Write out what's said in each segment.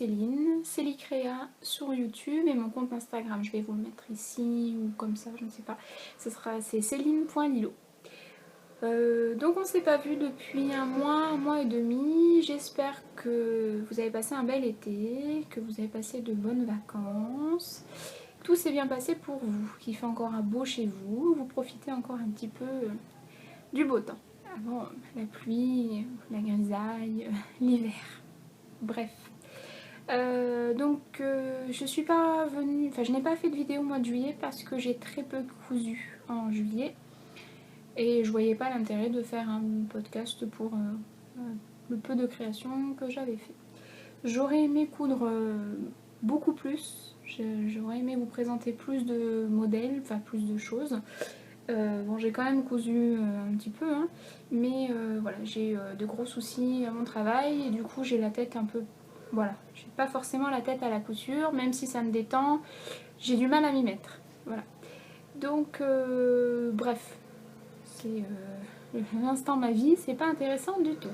Céline, Célicrea sur YouTube et mon compte Instagram, je vais vous le mettre ici ou comme ça, je ne sais pas. C'est céline.lilo. Donc on ne s'est pas vu depuis un mois et demi. J'espère que vous avez passé un bel été, que vous avez passé de bonnes vacances. Tout s'est bien passé pour vous, qu'il fait encore un beau chez vous. Vous profitez encore un petit peu du beau temps. Avant la pluie, la grisaille, l'hiver. Bref. Je suis pas venue, enfin je n'ai pas fait de vidéo au mois de juillet parce que j'ai très peu cousu en juillet. Et je voyais pas l'intérêt de faire un podcast pour le peu de création que j'avais fait. J'aurais aimé coudre beaucoup plus. J'aurais aimé vous présenter plus de modèles, enfin plus de choses. Bon, j'ai quand même cousu un petit peu, hein, mais voilà, j'ai de gros soucis à mon travail et du coup j'ai la tête un peu... Voilà, j'ai pas forcément la tête à la couture, même si ça me détend, j'ai du mal à m'y mettre. Voilà. Donc, bref, c'est l'instant ma vie, c'est pas intéressant du tout.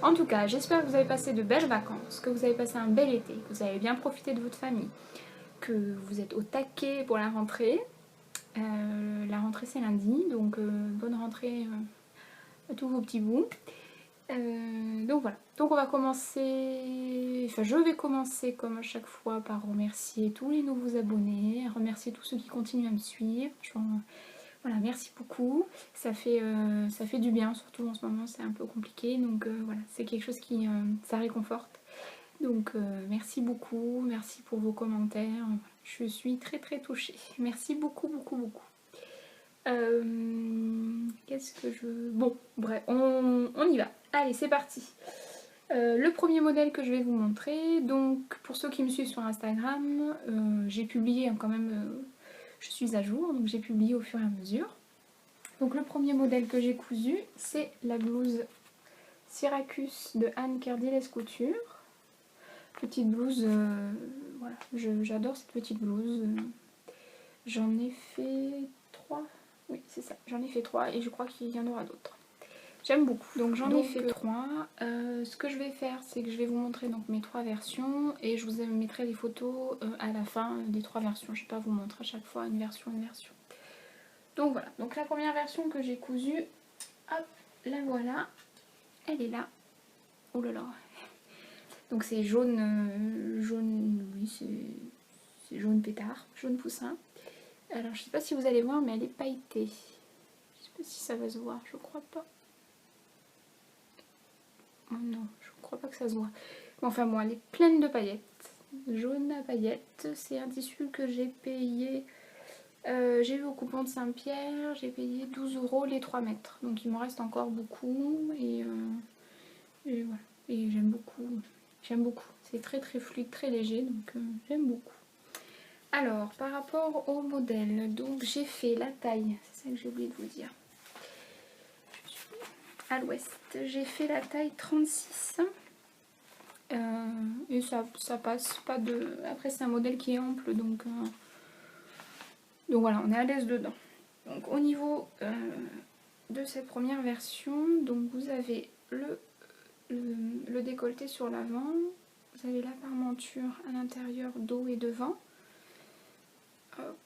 En tout cas, j'espère que vous avez passé de belles vacances, que vous avez passé un bel été, que vous avez bien profité de votre famille, que vous êtes au taquet pour la rentrée. La rentrée c'est lundi, donc bonne rentrée à tous vos petits bouts. Donc voilà, donc on va commencer, enfin je vais commencer comme à chaque fois par remercier tous les nouveaux abonnés, remercier tous ceux qui continuent à me suivre. Voilà, merci beaucoup, ça fait du bien, surtout en ce moment c'est un peu compliqué, donc voilà, c'est quelque chose qui ça réconforte. Donc merci beaucoup, merci pour vos commentaires, je suis très très touchée, merci beaucoup beaucoup beaucoup. Qu'est-ce que je... Bon, bref, on y va. Allez, c'est parti. Le premier modèle que je vais vous montrer, donc pour ceux qui me suivent sur Instagram, j'ai publié quand même, je suis à jour, donc j'ai publié au fur et à mesure. Donc le premier modèle que j'ai cousu, c'est la blouse Syracuse de Anne Kerdiles Couture. Petite blouse, voilà, j'adore cette petite blouse. J'en ai fait 3. Oui, c'est ça, j'en ai fait 3 et je crois qu'il y en aura d'autres. J'aime beaucoup, donc j'en ai fait 3. Ce que je vais faire, c'est que je vais vous montrer donc mes 3 versions et je vous mettrai les photos à la fin des 3 versions. Je ne vais pas vous montrer à chaque fois une version. Donc voilà, donc la première version que j'ai cousue, hop, la voilà, elle est là. Oh là là. Donc c'est jaune, oui, c'est jaune pétard, jaune poussin. Alors je sais pas si vous allez voir, mais elle est pailletée. Je sais pas si ça va se voir, je crois pas. Oh non, je crois pas que ça se voit. Enfin bon, elle est pleine de paillettes. Jaune à paillettes. C'est un tissu que j'ai payé. J'ai vu au coupon de Saint-Pierre, j'ai payé 12 € les 3 mètres. Donc il me reste encore beaucoup. Et voilà. Et j'aime beaucoup. J'aime beaucoup. C'est très très fluide, très léger. Donc j'aime beaucoup. Alors, par rapport au modèle, donc j'ai fait la taille. C'est ça que j'ai oublié de vous dire. À l'ouest, j'ai fait la taille 36 et ça passe pas de... Après c'est un modèle qui est ample donc voilà, on est à l'aise dedans. Donc au niveau de cette première version, donc vous avez le décolleté sur l'avant, vous avez la parmenture à l'intérieur, dos et devant. Hop,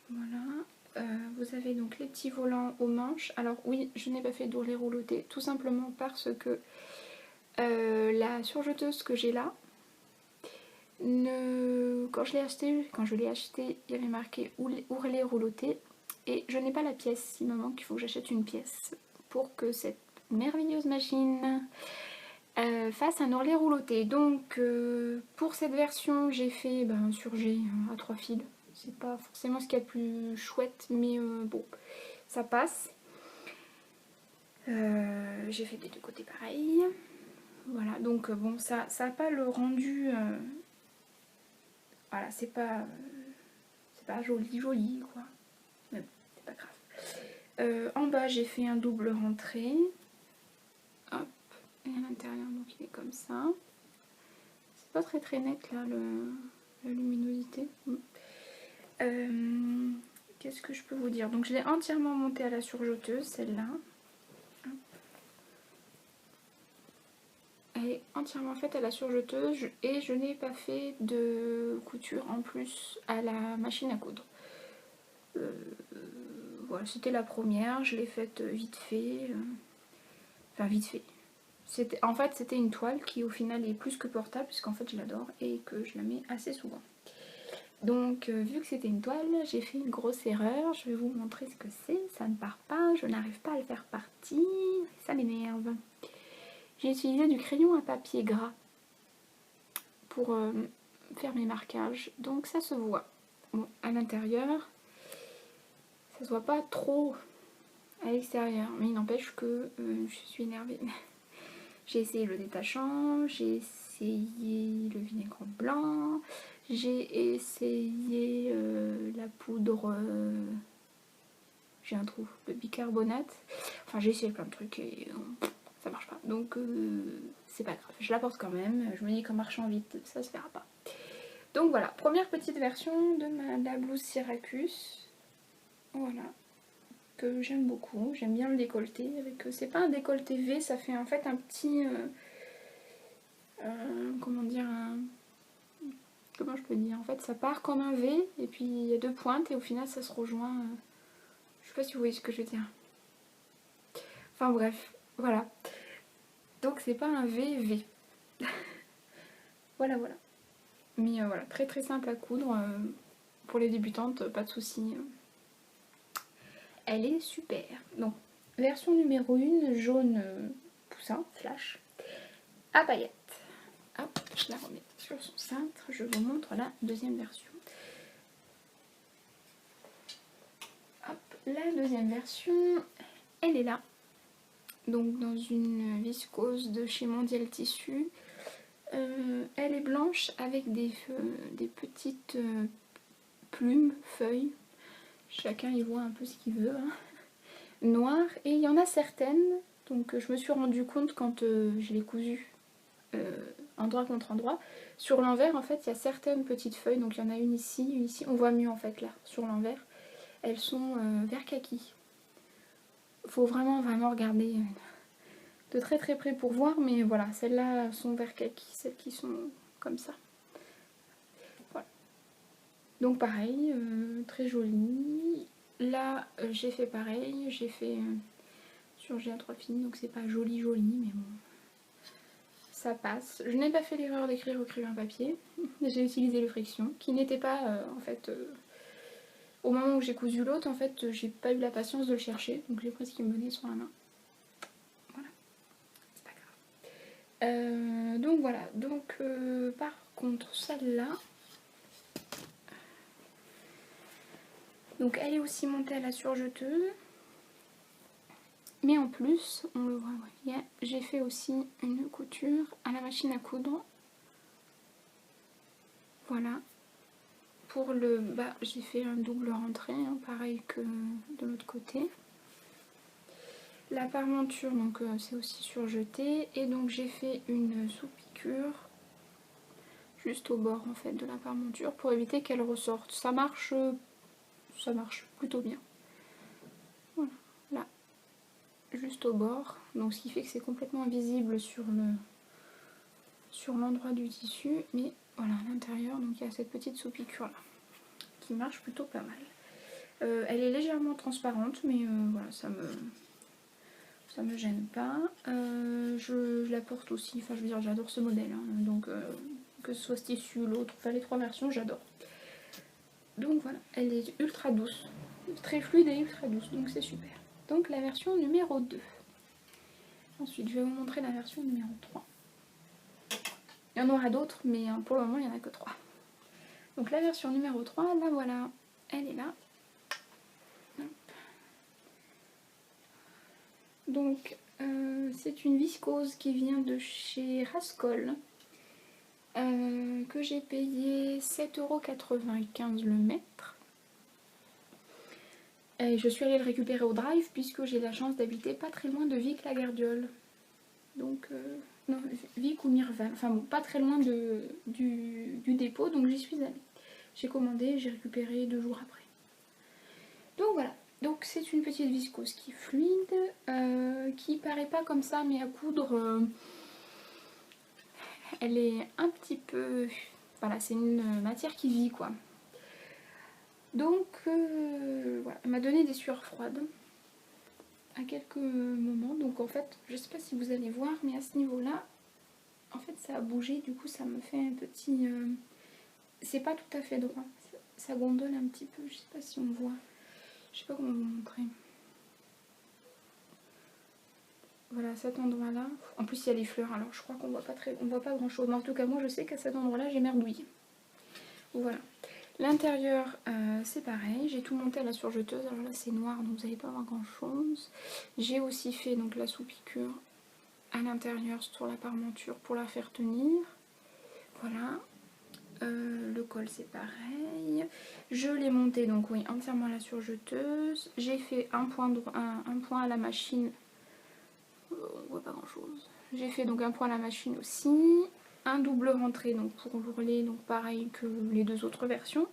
voilà. Vous avez donc les petits volants aux manches. Alors oui, je n'ai pas fait d'ourlet rouloté, tout simplement parce que la surjeteuse que j'ai là, quand je l'ai acheté, il y avait marqué ourlet rouloté et je n'ai pas la pièce. Il me manque, il faut que j'achète une pièce pour que cette merveilleuse machine fasse un ourlet rouloté. Donc pour cette version, j'ai fait un surjet à 3 fils. C'est pas forcément ce qu'il y a de plus chouette, mais bon, ça passe. J'ai fait des deux côtés pareil. Voilà, donc bon, ça n'a pas le rendu... voilà, c'est pas joli quoi. Mais bon, c'est pas grave. En bas, j'ai fait un double rentré. Hop, et à l'intérieur, donc il est comme ça. C'est pas très très net là, la luminosité. Qu'est-ce que je peux vous dire? Donc je l'ai entièrement montée à la surjeteuse, celle-là. Elle est entièrement faite à la surjeteuse et je n'ai pas fait de couture en plus à la machine à coudre. Voilà, c'était la première, je l'ai faite vite fait. Enfin vite fait. En fait c'était une toile qui au final est plus que portable puisqu'en fait je l'adore et que je la mets assez souvent. Donc vu que c'était une toile, j'ai fait une grosse erreur, je vais vous montrer ce que c'est, ça ne part pas, je n'arrive pas à le faire partir, ça m'énerve. J'ai utilisé du crayon à papier gras pour faire mes marquages, donc ça se voit. Bon, à l'intérieur, ça se voit pas trop à l'extérieur, mais il n'empêche que je suis énervée. J'ai essayé le détachant, j'ai essayé le vinaigre blanc, j'ai essayé la poudre, j'ai un trou, le bicarbonate. Enfin j'ai essayé plein de trucs et ça marche pas. Donc c'est pas grave, je la porte quand même. Je me dis qu'en marchant vite, ça se verra pas. Donc voilà, première petite version de la blouse Syracuse. Voilà. Que j'aime beaucoup, j'aime bien le décolleté. C'est pas un décolleté V, ça fait en fait un petit... comment dire, comment je peux dire, en fait ça part comme un V et puis il y a deux pointes et au final ça se rejoint, je sais pas si vous voyez ce que je veux dire, enfin bref, voilà, donc c'est pas un V, voilà, mais voilà, très très simple à coudre, pour les débutantes, pas de soucis, elle est super. Donc version numéro 1, jaune poussin, flash, à paillettes. Hop, je la remets sur son cintre, je vous montre la deuxième version. Hop, la deuxième version, elle est là. Donc dans une viscose de chez Mondial Tissu. Elle est blanche avec des petites plumes, feuilles. Chacun y voit un peu ce qu'il veut. Hein. Noir. Et il y en a certaines, donc je me suis rendu compte quand je l'ai cousu endroit contre endroit. Sur l'envers, en fait, il y a certaines petites feuilles. Donc il y en a une ici. On voit mieux en fait là, sur l'envers. Elles sont vert kaki. Faut vraiment regarder de très très près pour voir, mais voilà, celles-là sont vert kaki, celles qui sont comme ça. Voilà. Donc pareil, très joli. Là, j'ai fait pareil, j'ai fait sur GA3 fine, donc c'est pas joli, mais bon, ça passe. Je n'ai pas fait l'erreur d'écrire au crayon papier, j'ai utilisé le friction, qui n'était pas, en fait, au moment où j'ai cousu l'autre, en fait, j'ai pas eu la patience de le chercher, donc j'ai pris ce qui me venait sur la main. Donc voilà, donc par contre celle-là, donc elle est aussi montée à la surjeteuse, mais en plus, on le voit, j'ai fait aussi une couture à la machine à coudre, voilà, pour le bas j'ai fait un double rentrée, hein, pareil que de l'autre côté. La parmenture, donc c'est aussi surjeté, et donc j'ai fait une sous-piqûre juste au bord en fait de la parmenture pour éviter qu'elle ressorte. Ça marche plutôt bien. Voilà, là, juste au bord, donc ce qui fait que c'est complètement visible sur l'endroit du tissu, mais voilà à l'intérieur, donc il y a cette petite sous-piqûre là qui marche plutôt pas mal. Elle est légèrement transparente, mais voilà, ça me gêne pas. Je la porte aussi, enfin je veux dire, j'adore ce modèle, hein, donc que ce soit ce tissu, l'autre, enfin les trois versions, j'adore. Donc voilà, elle est ultra douce, très fluide et ultra douce, donc c'est super. Donc la version numéro 2. Ensuite, je vais vous montrer la version numéro 3. Il y en aura d'autres, mais pour le moment, il n'y en a que 3. Donc la version numéro 3, la voilà, elle est là. Donc c'est une viscose qui vient de chez Rascol, que j'ai payé 7,95 € le mètre. Et je suis allée le récupérer au Drive puisque j'ai la chance d'habiter pas très loin de Vic-la-Gardiole. Donc, non, Vic ou Mirval, enfin bon, pas très loin du dépôt, donc j'y suis allée. J'ai commandé, j'ai récupéré 2 jours après. Donc voilà, donc c'est une petite viscose qui est fluide, qui paraît pas comme ça, mais à coudre, elle est un petit peu... Voilà, c'est une matière qui vit quoi. Donc voilà, elle m'a donné des sueurs froides à quelques moments. Donc en fait, je sais pas si vous allez voir, mais à ce niveau-là, en fait ça a bougé, du coup ça me fait un petit... c'est pas tout à fait droit, ça gondole un petit peu, je sais pas si on voit. Je sais pas comment vous montrer. Voilà, cet endroit-là. En plus, il y a les fleurs, alors je crois qu'on voit pas grand-chose. Mais en tout cas, moi, je sais qu'à cet endroit-là, j'ai merdouillé. Voilà. L'intérieur, c'est pareil. J'ai tout monté à la surjeteuse. Alors là, c'est noir, donc vous n'allez pas voir grand-chose. J'ai aussi fait donc la sous-piqûre à l'intérieur sur la parmenture pour la faire tenir. Voilà. Le col, c'est pareil. Je l'ai monté, donc oui, entièrement à la surjeteuse. J'ai fait un point à la machine. On voit pas grand chose. J'ai fait donc un point à la machine aussi, un double rentré donc pour ourler, donc pareil que les deux autres versions.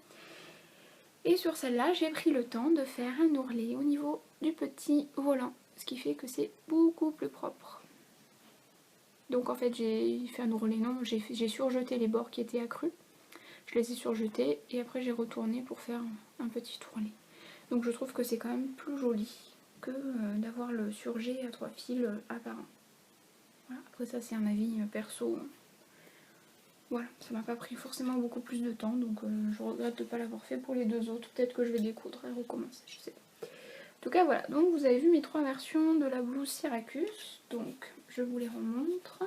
Et sur celle-là, j'ai pris le temps de faire un ourlet au niveau du petit volant, ce qui fait que c'est beaucoup plus propre. Donc en fait, j'ai fait un ourlet, non, j'ai surjeté les bords qui étaient accrus. Je les ai surjetés et après j'ai retourné pour faire un petit ourlet. Donc je trouve que c'est quand même plus joli que d'avoir le surjet à 3 fils apparent. Voilà. Après ça c'est un avis perso. Voilà, ça m'a pas pris forcément beaucoup plus de temps, donc je regrette de ne pas l'avoir fait pour les deux autres. Peut-être que je vais découdre et recommencer, je sais pas. En tout cas voilà, donc vous avez vu mes 3 versions de la blouse Syracuse, donc je vous les remontre.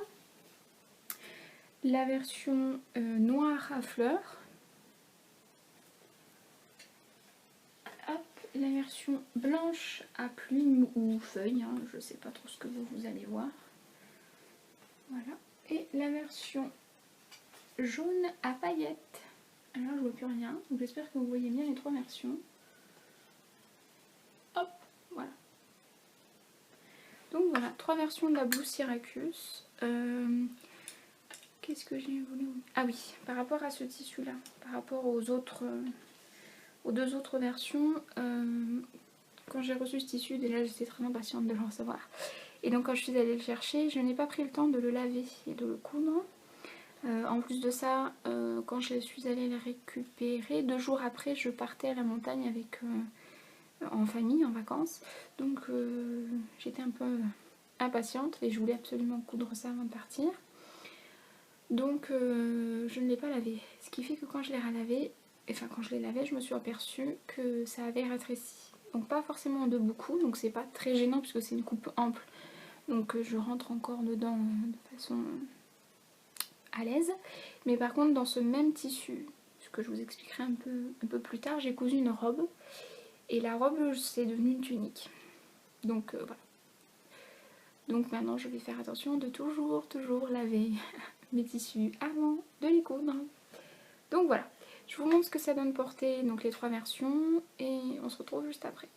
La version noire à fleurs. Hop, la version blanche à plumes ou feuilles, hein, je sais pas trop ce que vous allez voir. Voilà, et la version jaune à paillettes. Alors je vois plus rien, donc j'espère que vous voyez bien les 3 versions. Hop, voilà. Donc voilà, 3 versions de la blouse Syracuse. Qu'est-ce que j'ai voulu... Ah oui, par rapport à ce tissu là, par rapport aux deux autres versions, quand j'ai reçu ce tissu, déjà j'étais très impatiente de le recevoir. Et donc quand je suis allée le chercher, je n'ai pas pris le temps de le laver et de le coudre. En plus de ça, quand je suis allée le récupérer, 2 jours après, je partais à la montagne avec, en famille, en vacances. Donc j'étais un peu impatiente et je voulais absolument coudre ça avant de partir. Donc je ne l'ai pas lavé. Ce qui fait que quand je l'ai relavé, enfin quand je l'ai lavé, je me suis aperçue que ça avait rétréci. Donc pas forcément de beaucoup, donc c'est pas très gênant puisque c'est une coupe ample. Donc je rentre encore dedans de façon à l'aise. Mais par contre dans ce même tissu, ce que je vous expliquerai un peu plus tard, j'ai cousu une robe. Et la robe c'est devenu une tunique. Donc voilà. Donc maintenant je vais faire attention de toujours laver mes tissus avant de les coudre. Donc voilà, je vous montre ce que ça donne porter, donc les 3 versions, et on se retrouve juste après.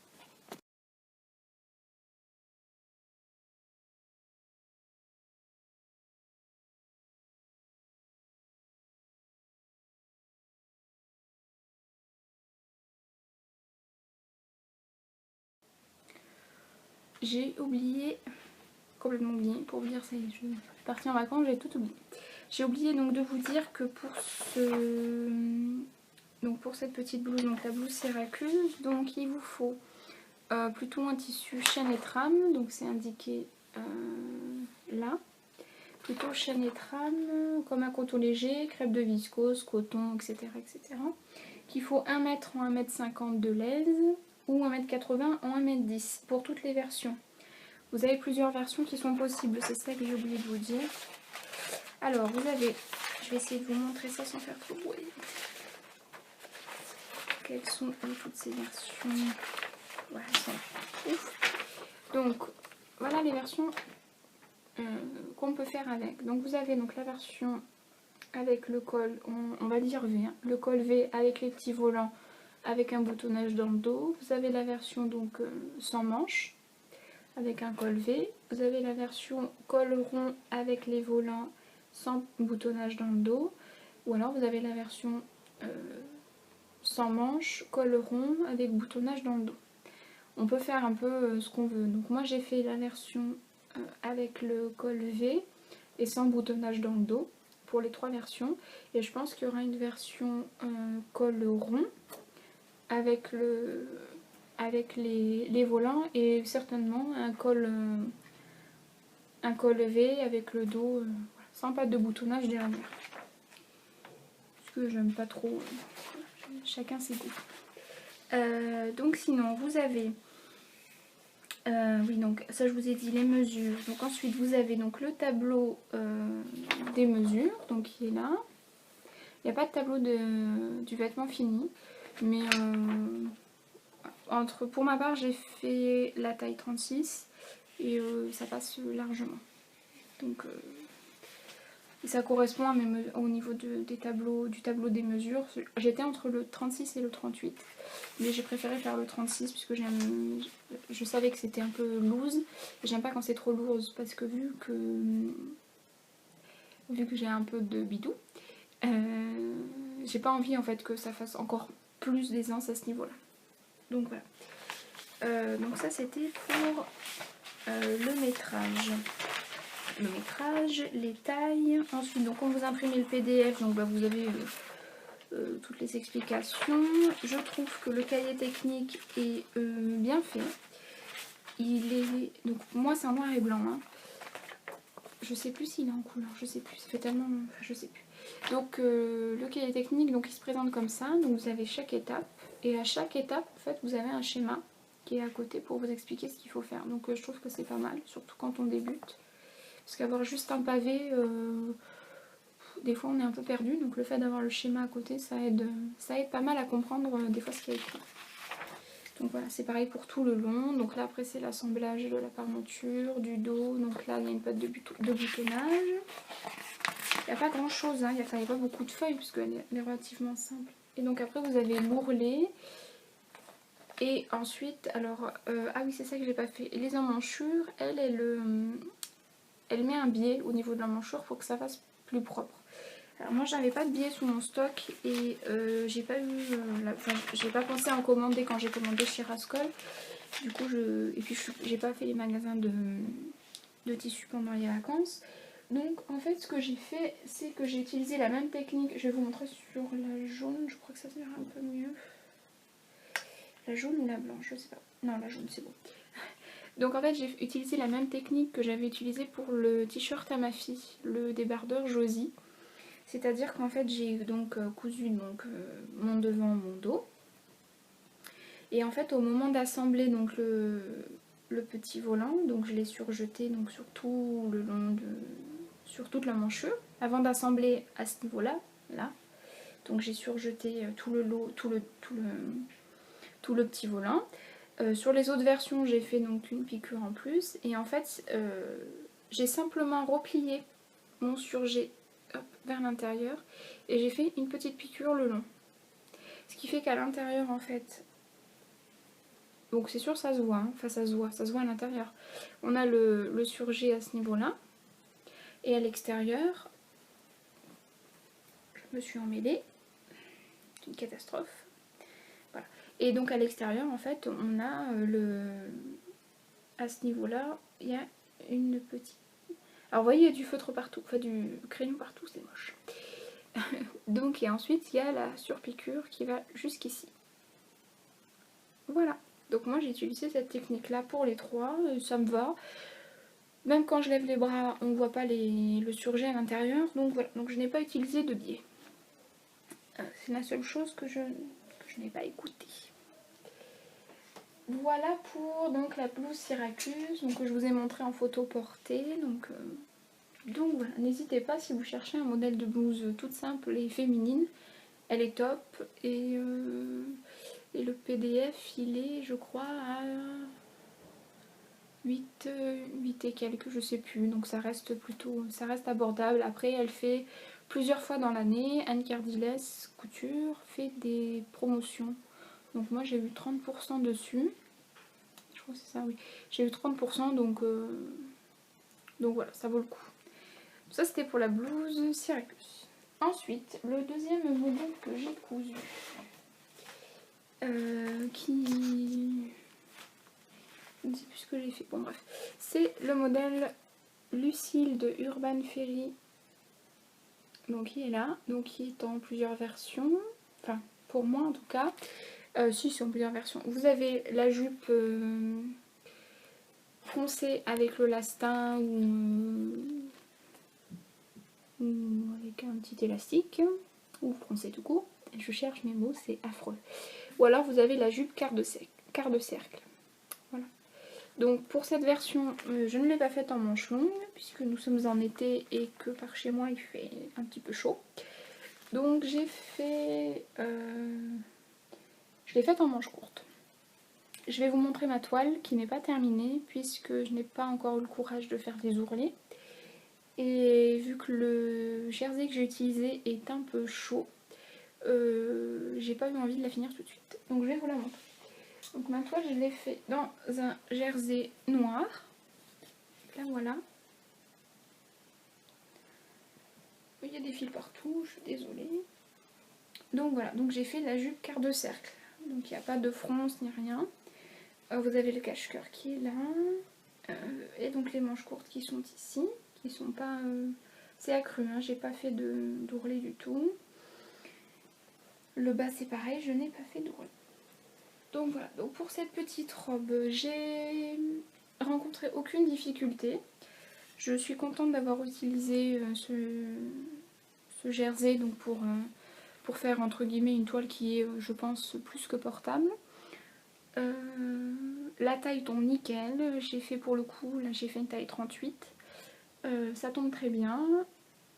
J'ai oublié, complètement oublié, pour vous dire, je suis partie en vacances, j'ai tout oublié. J'ai oublié donc de vous dire que pour cette petite blouse, donc la blouse Syracuse, donc il vous faut plutôt un tissu chaîne et trame, donc c'est indiqué là. Plutôt chaîne et trame, comme un coton léger, crêpe de viscose, coton, etc. etc. Qu'il faut 1 m en 1,50 m de laise ou 1,80 m en 1,10 m pour toutes les versions. Vous avez plusieurs versions qui sont possibles, c'est ça que j'ai oublié de vous dire. Alors vous avez, je vais essayer de vous montrer ça sans faire trop de bruit. Quelles sont toutes ces versions? Voilà, elles sont ouf. Donc voilà les versions qu'on peut faire avec. Donc vous avez donc la version avec le col, on va dire V, hein, le col V avec les petits volants avec un boutonnage dans le dos. Vous avez la version donc sans manches avec un col V. Vous avez la version col rond avec les volants sans boutonnage dans le dos. Ou alors vous avez la version sans manches, col rond avec boutonnage dans le dos. On peut faire un peu ce qu'on veut. Donc moi j'ai fait la version avec le col V et sans boutonnage dans le dos pour les 3 versions. Et je pense qu'il y aura une version col rond avec, les volants et certainement un col V avec le dos sans pas de boutonnage derrière. Parce que j'aime pas trop, chacun ses goûts. Donc sinon vous avez, oui donc ça je vous ai dit les mesures. Donc ensuite vous avez donc le tableau des mesures, donc qui est là. Il n'y a pas de tableau du vêtement fini, mais pour ma part j'ai fait la taille 36 et ça passe largement. Donc ça correspond à au niveau du tableau des mesures. J'étais entre le 36 et le 38, mais j'ai préféré faire le 36 puisque je savais que c'était un peu loose. J'aime pas quand c'est trop lourd parce que vu que j'ai un peu de bidou, j'ai pas envie en fait que ça fasse encore plus d'aisance à ce niveau là. Donc voilà. Donc ça c'était pour le métrage. Les tailles. Ensuite donc on vous imprime le PDF, donc bah, vous avez toutes les explications. Je trouve que le cahier technique est bien fait. Donc moi c'est en noir et blanc. Hein. Je sais plus s'il est en couleur, je sais plus. Ça fait tellement, je sais plus. Donc le cahier technique, donc il se présente comme ça. Donc vous avez chaque étape et à chaque étape en fait vous avez un schéma qui est à côté pour vous expliquer ce qu'il faut faire. Donc je trouve que c'est pas mal, surtout quand on débute. Parce qu'avoir juste un pavé, des fois on est un peu perdu, donc le fait d'avoir le schéma à côté, ça aide pas mal à comprendre des fois ce qu'il y a écrit. Donc voilà, c'est pareil pour tout le long. Donc là après c'est l'assemblage de la parmenture, du dos, donc là il y a une patte de boutonnage. Il n'y a pas grand chose, hein. Il n'y a pas beaucoup de feuilles puisqu'elle est relativement simple. Et donc après vous avez l'ourlet. Et ensuite, alors, ah oui c'est ça que j'ai pas fait, les emmanchures, elle met un biais au niveau de l'emmanchure pour que ça fasse plus propre. Alors moi j'avais pas de biais sous mon stock et j'ai pas j'ai pas pensé à en commander quand j'ai commandé chez Rascol. Du coup et puis j'ai pas fait les magasins de tissus pendant les vacances. Donc en fait ce que j'ai fait c'est que j'ai utilisé la même technique. Je vais vous montrer sur la jaune, je crois que ça ira un peu mieux. La jaune ou la blanche, je sais pas. Non la jaune c'est bon. Donc en fait j'ai utilisé la même technique que j'avais utilisée pour le t-shirt à ma fille, le débardeur Josie. C'est-à-dire qu'en fait j'ai donc cousu donc, mon devant, mon dos. Et en fait au moment d'assembler donc le petit volant, donc je l'ai surjeté donc sur tout le long sur toute la manchure. Avant d'assembler à ce niveau-là, là, donc j'ai surjeté tout le petit volant. Sur les autres versions j'ai fait donc une piqûre en plus et en fait j'ai simplement replié mon surjet vers l'intérieur et j'ai fait une petite piqûre le long, ce qui fait qu'à l'intérieur en fait, donc c'est sûr ça se voit, hein. Enfin ça se voit à l'intérieur, on a le surjet à ce niveau là et à l'extérieur je me suis emmêlée, c'est une catastrophe. Et donc à l'extérieur en fait on a à ce niveau là il y a une petite, alors vous voyez il y a du feutre partout, enfin du crayon partout, c'est moche. Donc et ensuite il y a la surpiqûre qui va jusqu'ici. Voilà, donc moi j'ai utilisé cette technique là pour les trois, ça me va. Même quand je lève les bras on voit pas le surjet à l'intérieur, donc voilà, donc je n'ai pas utilisé de biais. C'est la seule chose que je n'ai pas écoutée. Voilà pour donc la blouse Syracuse, donc que je vous ai montré en photo portée. Donc voilà, n'hésitez pas si vous cherchez un modèle de blouse toute simple et féminine, elle est top. Et le PDF il est je crois à 8 et quelques, je sais plus, donc ça reste abordable. Après elle fait plusieurs fois dans l'année, Anne Cardilles Couture fait des promotions. Donc moi j'ai eu 30% dessus. Je crois que c'est ça, oui. J'ai eu 30%, donc voilà, ça vaut le coup. Ça c'était pour la blouse Syracuse. Ensuite, le deuxième modèle que j'ai cousu, je ne sais plus ce que j'ai fait, bon bref. C'est le modèle Lucille de Urban Ferry Donc il est là, donc il est en plusieurs versions, enfin pour moi en tout cas. Si, c'est en plusieurs versions. Vous avez la jupe foncée avec le lastin ou avec un petit élastique, ou foncé tout court. Je cherche mes mots, c'est affreux. Ou alors vous avez la jupe quart de cercle. Voilà. Donc pour cette version, je ne l'ai pas faite en manches longues, puisque nous sommes en été et que par chez moi il fait un petit peu chaud. Donc j'ai fait... je l'ai faite en manches courtes. Je vais vous montrer ma toile qui n'est pas terminée, puisque je n'ai pas encore eu le courage de faire des ourlets. Et vu que le jersey que j'ai utilisé est un peu chaud, j'ai pas eu envie de la finir tout de suite. Donc je vais vous la montrer. Donc ma toile, je l'ai fait dans un jersey noir. Là voilà. Il y a des fils partout, je suis désolée. Donc voilà, donc j'ai fait la jupe quart de cercle. Donc il n'y a pas de fronce ni rien. Vous avez le cache-cœur qui est là. Et donc les manches courtes qui sont ici. Qui sont pas... c'est accru, hein, j'ai pas fait d'ourlet du tout. Le bas c'est pareil, je n'ai pas fait d'ourlet. Donc voilà, donc pour cette petite robe, j'ai rencontré aucune difficulté. Je suis contente d'avoir utilisé ce jersey donc pour faire entre guillemets une toile qui est, je pense, plus que portable. La taille tombe nickel, j'ai fait pour le coup, là j'ai fait une taille 38. Ça tombe très bien.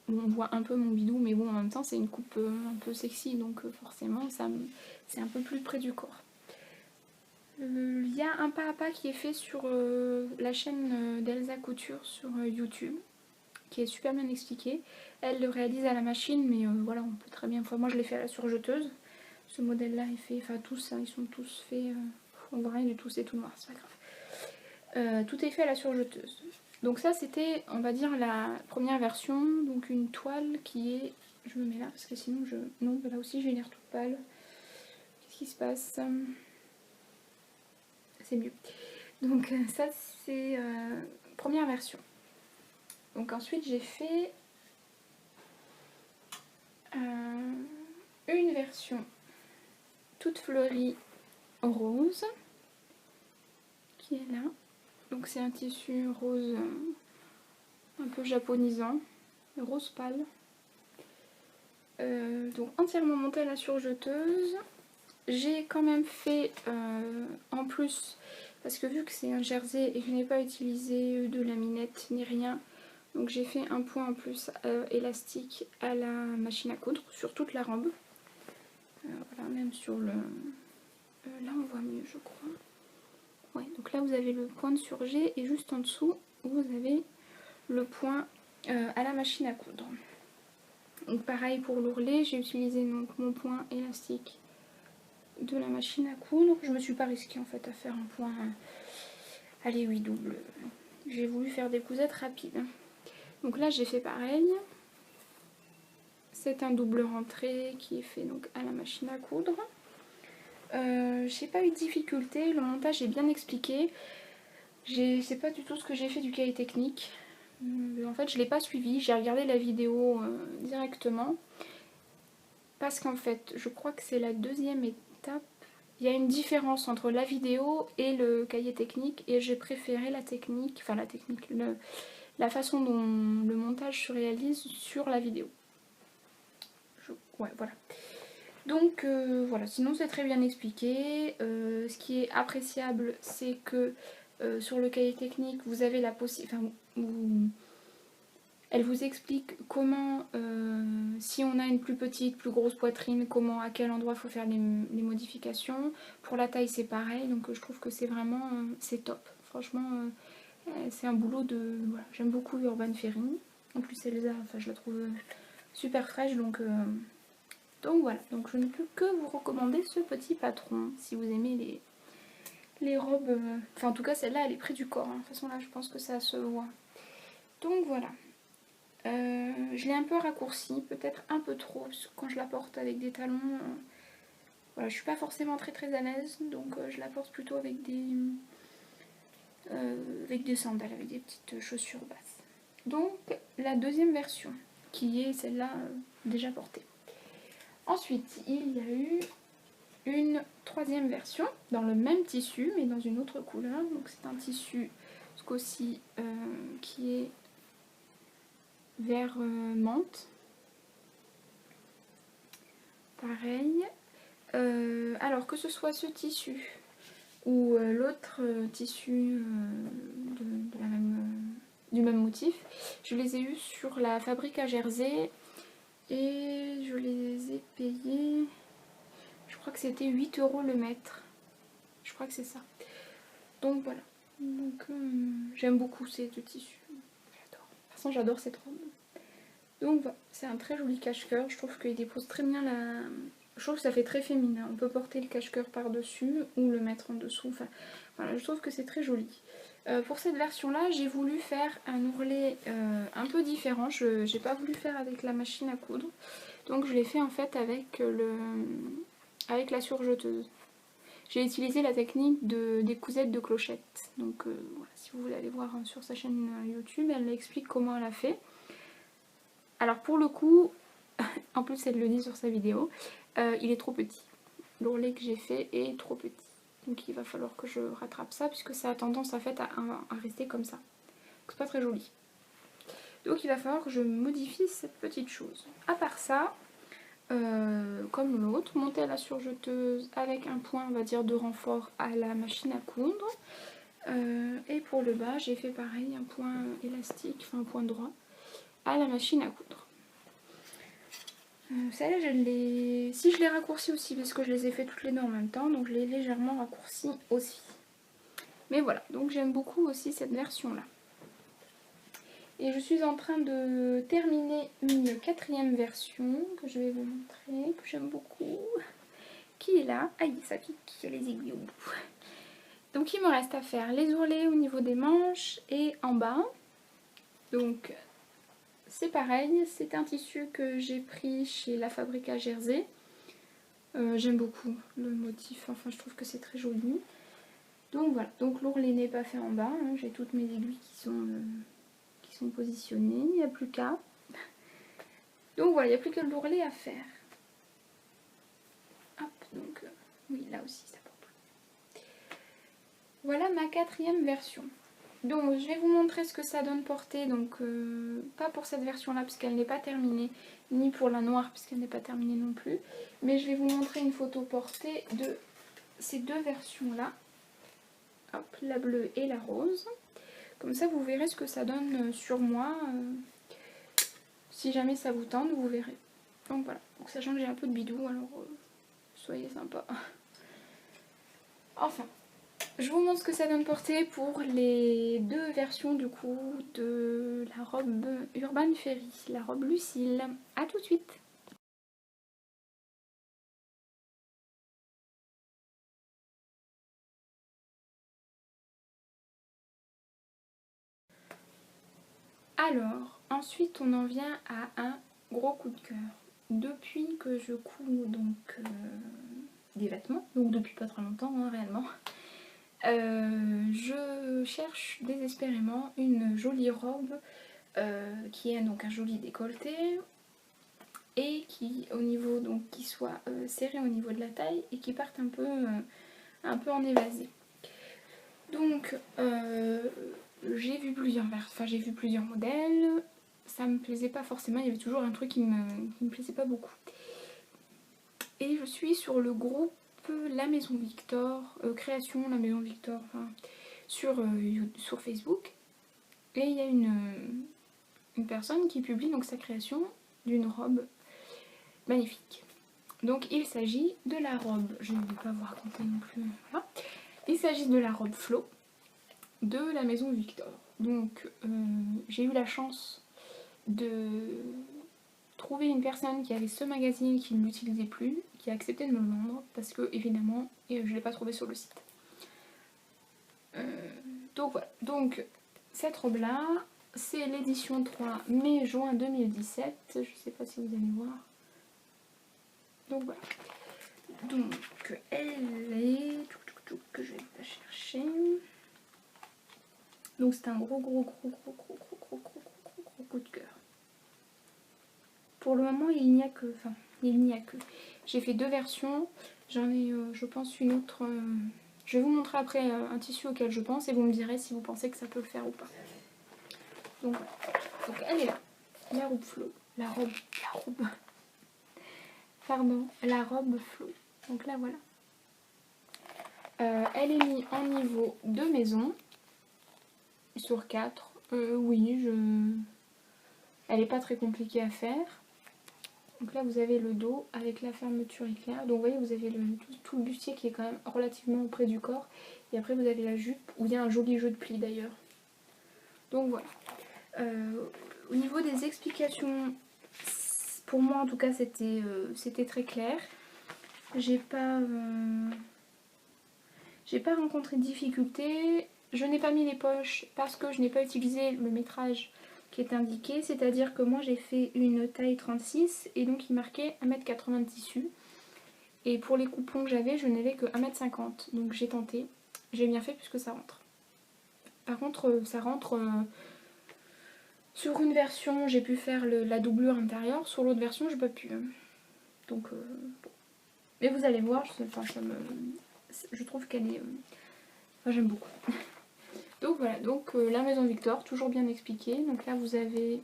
Bon, on voit un peu mon bidou, mais bon, en même temps, c'est une coupe un peu sexy, donc forcément, c'est un peu plus près du corps. Il y a un pas à pas qui est fait sur la chaîne d'Elsa Couture sur YouTube, qui est super bien expliqué. Elle le réalise à la machine, mais voilà, on peut très bien... Enfin, moi, je l'ai fait à la surjeteuse. Ce modèle-là est fait... Enfin, tous, hein, ils sont tous faits... on voit rien du tout, c'est tout noir, c'est pas grave. Tout est fait à la surjeteuse. Donc ça, c'était, on va dire, la première version. Donc une toile qui est... Je me mets là, parce que sinon, je... Non, là aussi, j'ai l'air toute pâle. Qu'est-ce qui se passe? C'est mieux. Donc ça, c'est première version. Donc ensuite, j'ai fait une version toute fleurie rose, qui est là. Donc c'est un tissu rose un peu japonisant, rose pâle. Donc entièrement monté à la surjeteuse. J'ai quand même fait en plus, parce que vu que c'est un jersey et que je n'ai pas utilisé de laminette ni rien, donc j'ai fait un point en plus élastique à la machine à coudre sur toute la robe. Voilà, même sur le... là on voit mieux je crois. Ouais, donc là vous avez le point de surjet et juste en dessous vous avez le point à la machine à coudre. Donc pareil pour l'ourlet, j'ai utilisé donc mon point élastique de la machine à coudre. Je me suis pas risquée en fait à faire un point, allez oui, double. J'ai voulu faire des cousettes rapides. Donc là j'ai fait pareil. C'est un double rentré qui est fait donc à la machine à coudre. J'ai pas eu de difficulté, le montage est bien expliqué. C'est pas du tout ce que j'ai fait du cahier technique. En fait je l'ai pas suivi, j'ai regardé la vidéo directement. Parce qu'en fait je crois que c'est la deuxième étape. Il y a une différence entre la vidéo et le cahier technique et j'ai préféré la technique, enfin la technique, la façon dont le montage se réalise sur la vidéo. Ouais, voilà. Donc voilà, sinon c'est très bien expliqué. Ce qui est appréciable, c'est que sur le cahier technique, vous avez la possibilité... Enfin, elle vous explique comment, si on a une plus petite, plus grosse poitrine, comment, à quel endroit il faut faire les modifications. Pour la taille, c'est pareil, donc je trouve que c'est vraiment, c'est top. Franchement, c'est un boulot de... Voilà, j'aime beaucoup Urban Fairing. En plus, Elsa, enfin, je la trouve super fraîche, donc voilà. Donc je ne peux que vous recommander ce petit patron, si vous aimez les robes... Enfin, en tout cas, celle-là, elle est près du corps. Hein. De toute façon, là, je pense que ça se voit. Donc voilà. Je l'ai un peu raccourci, peut-être un peu trop, parce que quand je la porte avec des talons, voilà, je suis pas forcément très à l'aise, donc je la porte plutôt avec des sandales, avec des petites chaussures basses. Donc la deuxième version, qui est celle-là déjà portée. Ensuite, il y a eu une troisième version dans le même tissu mais dans une autre couleur. Donc c'est un tissu ce coup-ci qui est vert menthe. Pareil. Alors que ce soit ce tissu ou l'autre tissu du même motif, je les ai eus sur la fabrique à Jersey et je les ai payés, je crois que c'était 8 € le mètre. Je crois que c'est ça. Donc voilà. Donc j'aime beaucoup ces deux tissus. J'adore. De toute façon, j'adore cette robe. Donc voilà, c'est un très joli cache-cœur. Je trouve qu'il dépose très bien la... Je trouve que ça fait très féminin. On peut porter le cache-cœur par-dessus ou le mettre en dessous. Enfin, voilà, je trouve que c'est très joli. Pour cette version-là, j'ai voulu faire un ourlet un peu différent. Je n'ai pas voulu faire avec la machine à coudre. Donc je l'ai fait en fait avec la surjeteuse. J'ai utilisé la technique des cousettes de clochette. Donc voilà, si vous voulez aller voir sur sa chaîne YouTube, elle explique comment elle a fait. Alors pour le coup, en plus elle le dit sur sa vidéo, il est trop petit. L'ourlet que j'ai fait est trop petit. Donc il va falloir que je rattrape ça puisque ça a tendance en fait à rester comme ça. Donc c'est pas très joli. Donc il va falloir que je modifie cette petite chose. À part ça, comme l'autre, monter à la surjeteuse avec un point on va dire de renfort à la machine à coudre. Et pour le bas j'ai fait pareil, un point élastique, enfin un point droit à la machine à coudre. Celle-là, si je l'ai raccourci aussi parce que je les ai fait toutes les deux en même temps, donc je l'ai légèrement raccourci aussi. Mais voilà, donc j'aime beaucoup aussi cette version-là. Et je suis en train de terminer une quatrième version que je vais vous montrer, que j'aime beaucoup, qui est là. Aïe, ça pique, il y a les aiguilles au bout. Donc il me reste à faire les ourlets au niveau des manches et en bas. Donc c'est pareil, c'est un tissu que j'ai pris chez La Fabrique à Jersey. J'aime beaucoup le motif, enfin je trouve que c'est très joli. Donc voilà, donc l'ourlet n'est pas fait en bas, hein. J'ai toutes mes aiguilles qui sont positionnées, il n'y a plus qu'à. Donc voilà, il n'y a plus que l'ourlet à faire. Hop, donc oui, là aussi ça porte. Voilà ma quatrième version. Donc je vais vous montrer ce que ça donne portée, donc pas pour cette version là puisqu'elle n'est pas terminée, ni pour la noire puisqu'elle n'est pas terminée non plus, mais je vais vous montrer une photo portée de ces deux versions là, hop, la bleue et la rose, comme ça vous verrez ce que ça donne sur moi, si jamais ça vous tente vous verrez. Donc voilà, donc, sachant que j'ai un peu de bidou alors soyez sympa. Enfin. Je vous montre ce que ça donne porter pour les deux versions du coup de la robe Urban Fairy, la robe Lucille. A tout de suite. Alors, ensuite on en vient à un gros coup de cœur. Depuis que je couds donc des vêtements, donc depuis pas très longtemps hein, réellement, je cherche désespérément une jolie robe qui ait donc un joli décolleté et qui au niveau donc qui soit serré au niveau de la taille et qui parte un peu en évasé. Donc j'ai vu plusieurs modèles, ça me plaisait pas forcément, il y avait toujours un truc qui me plaisait pas beaucoup. Et je suis sur le groupe La Maison Victor, création La Maison Victor, enfin, sur Facebook. Et il y a une personne qui publie donc sa création d'une robe magnifique. Donc il s'agit de la robe, je ne vais pas vous raconter non plus, voilà. Il s'agit de la robe Flo de la Maison Victor. Donc j'ai eu la chance de trouver une personne qui avait ce magazine qui ne l'utilisait plus, qui a accepté de me le vendre parce que évidemment je ne l'ai pas trouvé sur le site. Donc voilà, donc cette robe là c'est l'édition 3 mai-juin 2017, je ne sais pas si vous allez voir. Donc voilà, donc elle est que je vais la chercher. Donc c'est un gros coup de cœur. pour le moment il n'y a que... Enfin, il n'y a que... J'ai fait 2 versions. J'en ai, je pense, une autre... Je vais vous montrer après un tissu auquel je pense et vous me direz si vous pensez que ça peut le faire ou pas. Donc voilà. Donc elle est là. La robe flow. Pardon, la robe flow. Donc là voilà. Elle est mise en niveau de maison. Sur 4. Oui, elle n'est pas très compliquée à faire. Donc là vous avez le dos avec la fermeture éclair. Donc vous voyez, vous avez tout le bustier qui est quand même relativement près du corps. Et après vous avez la jupe où il y a un joli jeu de plis d'ailleurs. Donc voilà. Au niveau des explications, pour moi en tout cas c'était très clair. J'ai pas rencontré de difficultés. Je n'ai pas mis les poches parce que je n'ai pas utilisé le métrage qui est indiqué, c'est-à-dire que moi j'ai fait une taille 36 et donc il marquait 1,80 m de tissu. Et pour les coupons que j'avais, je n'avais que 1,50 m, donc j'ai tenté. J'ai bien fait puisque ça rentre. Par contre, ça rentre... sur une version, j'ai pu faire la doublure intérieure, sur l'autre version, j'ai pas pu. Donc, bon. Mais vous allez voir, je trouve qu'elle est... Enfin, j'aime beaucoup. Donc voilà, donc la maison Victor, toujours bien expliqué. Donc là, vous avez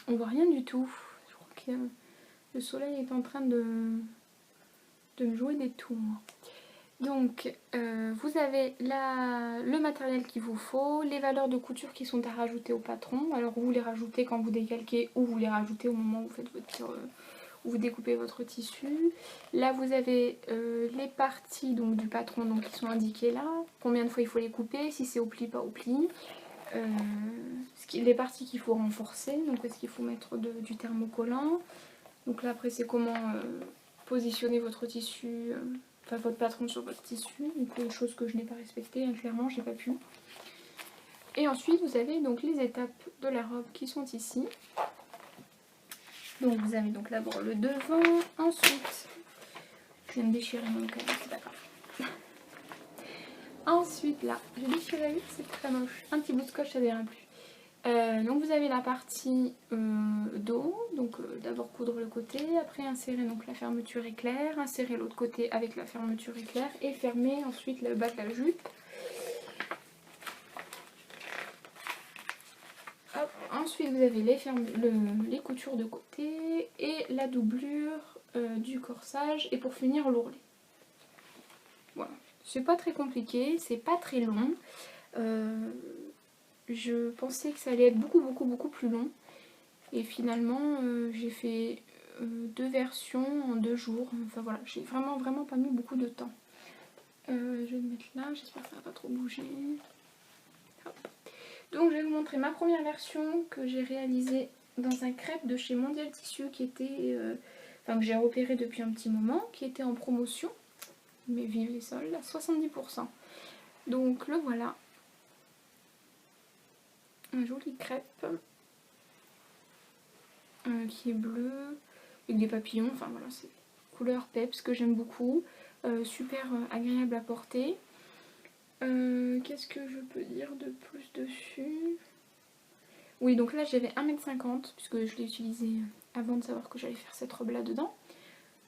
on voit rien du tout. Je crois que le soleil est en train de me jouer des tours. Donc vous avez le matériel qu'il vous faut, les valeurs de couture qui sont à rajouter au patron. Alors vous les rajoutez quand vous décalquez ou vous les rajoutez au moment où vous faites où vous découpez votre tissu. Là vous avez les parties donc, du patron donc, qui sont indiquées là, combien de fois il faut les couper, si c'est au pli, pas au pli. Les parties qu'il faut renforcer, donc est-ce qu'il faut mettre du thermocollant. Donc là après c'est comment positionner votre tissu, enfin votre patron sur votre tissu, donc une chose que je n'ai pas respectée, hein, clairement j'ai pas pu. Et ensuite vous avez donc les étapes de la robe qui sont ici. Donc vous avez donc d'abord le devant, ensuite, je viens de déchirer mon cahier, c'est pas grave. Ensuite là, j'ai déchiré, c'est très moche, un petit bout de scotch ça n'ira plus. Donc vous avez la partie dos, donc d'abord coudre le côté, après insérer donc la fermeture éclair, insérer l'autre côté avec la fermeture éclair et fermer ensuite le bas de la jupe. Hop. Ensuite vous avez les coutures de côté et la doublure du corsage et pour finir l'ourlet. Voilà, c'est pas très compliqué, c'est pas très long. Je pensais que ça allait être beaucoup plus long. Et finalement, j'ai fait 2 versions en 2 jours. Enfin voilà, j'ai vraiment pas mis beaucoup de temps. Je vais le mettre là, j'espère que ça va pas trop bouger. Hop. Donc je vais vous montrer ma première version que j'ai réalisée dans un crêpe de chez Mondial Tissu qui était... enfin que j'ai repéré depuis un petit moment, qui était en promotion. Mais vive les soldes, à 70%. Donc le voilà. Un joli crêpe qui est bleu avec des papillons, enfin voilà, c'est couleur peps que j'aime beaucoup, super agréable à porter. Qu'est-ce que je peux dire de plus dessus? Oui, donc là j'avais 1,50 m puisque je l'ai utilisé avant de savoir que j'allais faire cette robe là dedans.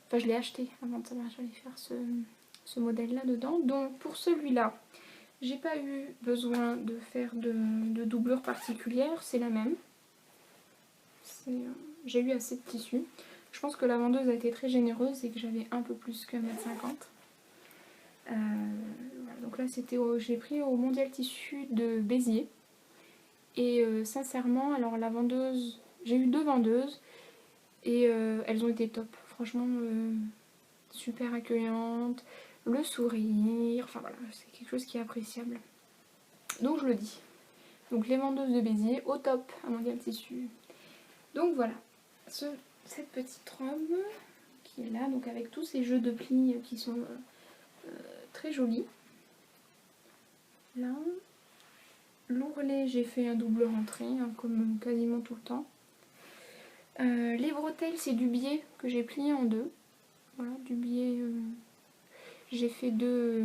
Enfin je l'ai acheté avant de savoir que j'allais faire ce modèle là dedans. Donc pour celui-là, j'ai pas eu besoin de faire de doublure particulière, c'est la même. J'ai eu assez de tissu. Je pense que la vendeuse a été très généreuse et que j'avais un peu plus que 1,50 m. Voilà, donc là j'ai pris au Mondial Tissu de Béziers. Et sincèrement, alors la vendeuse, j'ai eu 2 vendeuses et elles ont été top. Franchement, super accueillantes, le sourire, enfin voilà, c'est quelque chose qui est appréciable. Donc je le dis. Donc les vendeuses de Béziers, au top à Mondial Tissu. Donc voilà, cette petite robe qui est là, donc avec tous ces jeux de plis qui sont très jolis. Là, l'ourlet, j'ai fait un double rentrée, hein, comme quasiment tout le temps. Les bretelles, c'est du biais que j'ai plié en 2. Voilà, du biais. J'ai fait 2.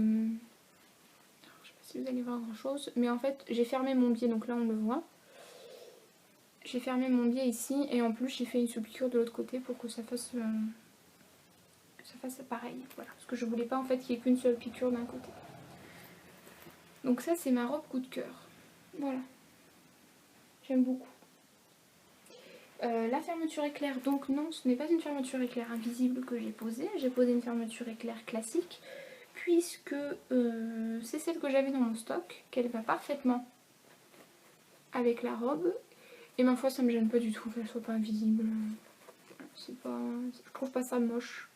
Je sais pas si vous allez voir grand chose, mais en fait, j'ai fermé mon biais, donc là on le voit. j'ai fermé mon biais ici et en plus j'ai fait une sous-piqûre de l'autre côté pour que ça fasse pareil. Voilà, parce que je voulais pas en fait qu'il y ait qu'une seule piqûre d'un côté. Donc ça c'est ma robe coup de cœur. Voilà, j'aime beaucoup. La fermeture éclair, donc non, ce n'est pas une fermeture éclair invisible que j'ai posée une fermeture éclair classique, puisque c'est celle que j'avais dans mon stock, qu'elle va parfaitement avec la robe, et ma foi ça me gêne pas du tout qu'elle soit pas invisible, c'est pas, je trouve pas ça moche.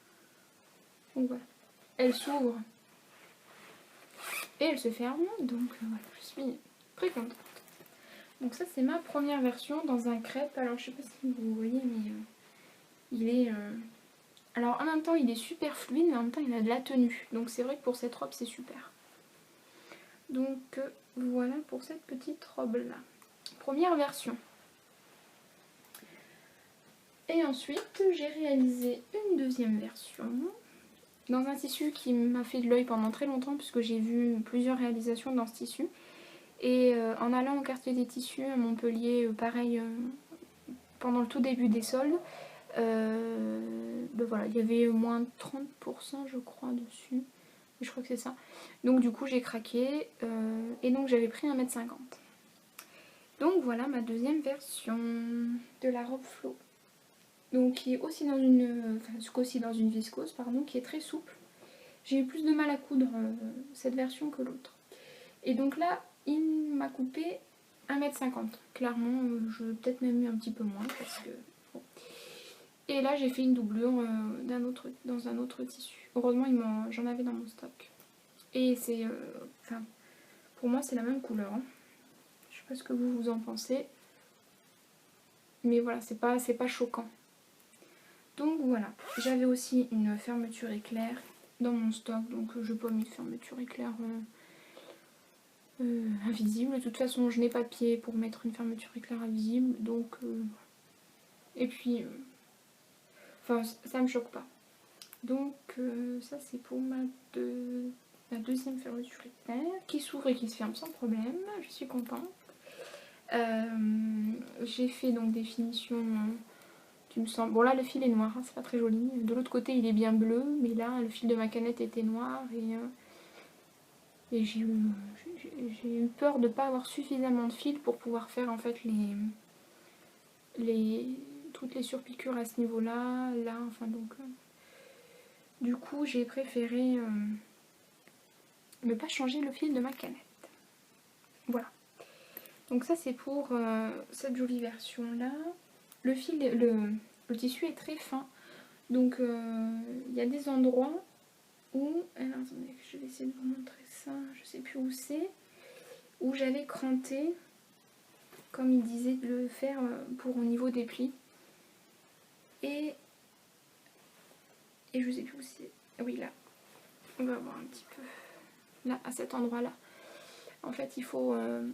Donc voilà, elle s'ouvre et elle se ferme, donc voilà, je suis très contente. Donc ça c'est ma première version dans un crêpe, alors je sais pas si vous voyez mais il est... Alors en même temps il est super fluide mais en même temps il a de la tenue, donc c'est vrai que pour cette robe c'est super. Donc voilà pour cette petite robe là. Première version. Et ensuite j'ai réalisé une deuxième version dans un tissu qui m'a fait de l'œil pendant très longtemps puisque j'ai vu plusieurs réalisations dans ce tissu. Et en allant au quartier des tissus à Montpellier, pareil, pendant le tout début des soldes, ben voilà, il y avait moins de 30% je crois dessus. Je crois que c'est ça. Donc du coup j'ai craqué et donc j'avais pris 1,50 m. Donc voilà ma deuxième version de la robe Flo. Donc qui est aussi dans une, dans une viscose, pardon, qui est très souple. J'ai eu plus de mal à coudre cette version que l'autre. Et donc là, il m'a coupé 1,50 m. Clairement, je peut-être même eu un petit peu moins parce que... Bon. Et là, j'ai fait une doublure dans un autre tissu. Heureusement, j'en avais dans mon stock. Et c'est... pour moi, c'est la même couleur. Hein. Je sais pas ce que vous en pensez. Mais voilà, c'est pas choquant. Donc voilà. J'avais aussi une fermeture éclair dans mon stock. Donc je n'ai pas mis de fermeture éclair... invisible. De toute façon, je n'ai pas de pied pour mettre une fermeture éclair invisible, donc... Et puis... Enfin, ça me choque pas. Donc, ça c'est pour ma deuxième fermeture éclair, qui s'ouvre et qui se ferme sans problème. Je suis contente. J'ai fait donc des finitions qui me semblent... Bon là, le fil est noir, hein, c'est pas très joli. De l'autre côté, il est bien bleu, mais là, le fil de ma canette était noir et j'ai eu peur de ne pas avoir suffisamment de fil pour pouvoir faire en fait toutes les surpiqûres à ce niveau-là, là, enfin donc... du coup, j'ai préféré ne pas changer le fil de ma canette. Voilà. Donc ça, c'est pour cette jolie version-là. Le tissu est très fin. Donc, il y a des endroits où... Alors, attendez, je vais essayer de vous montrer ça. Je sais plus où c'est. Où j'avais cranté, comme il disait de le faire pour au niveau des plis. Et je sais plus où c'est. Oui, là. On va voir un petit peu. Là, à cet endroit-là. En fait, il faut... Alors,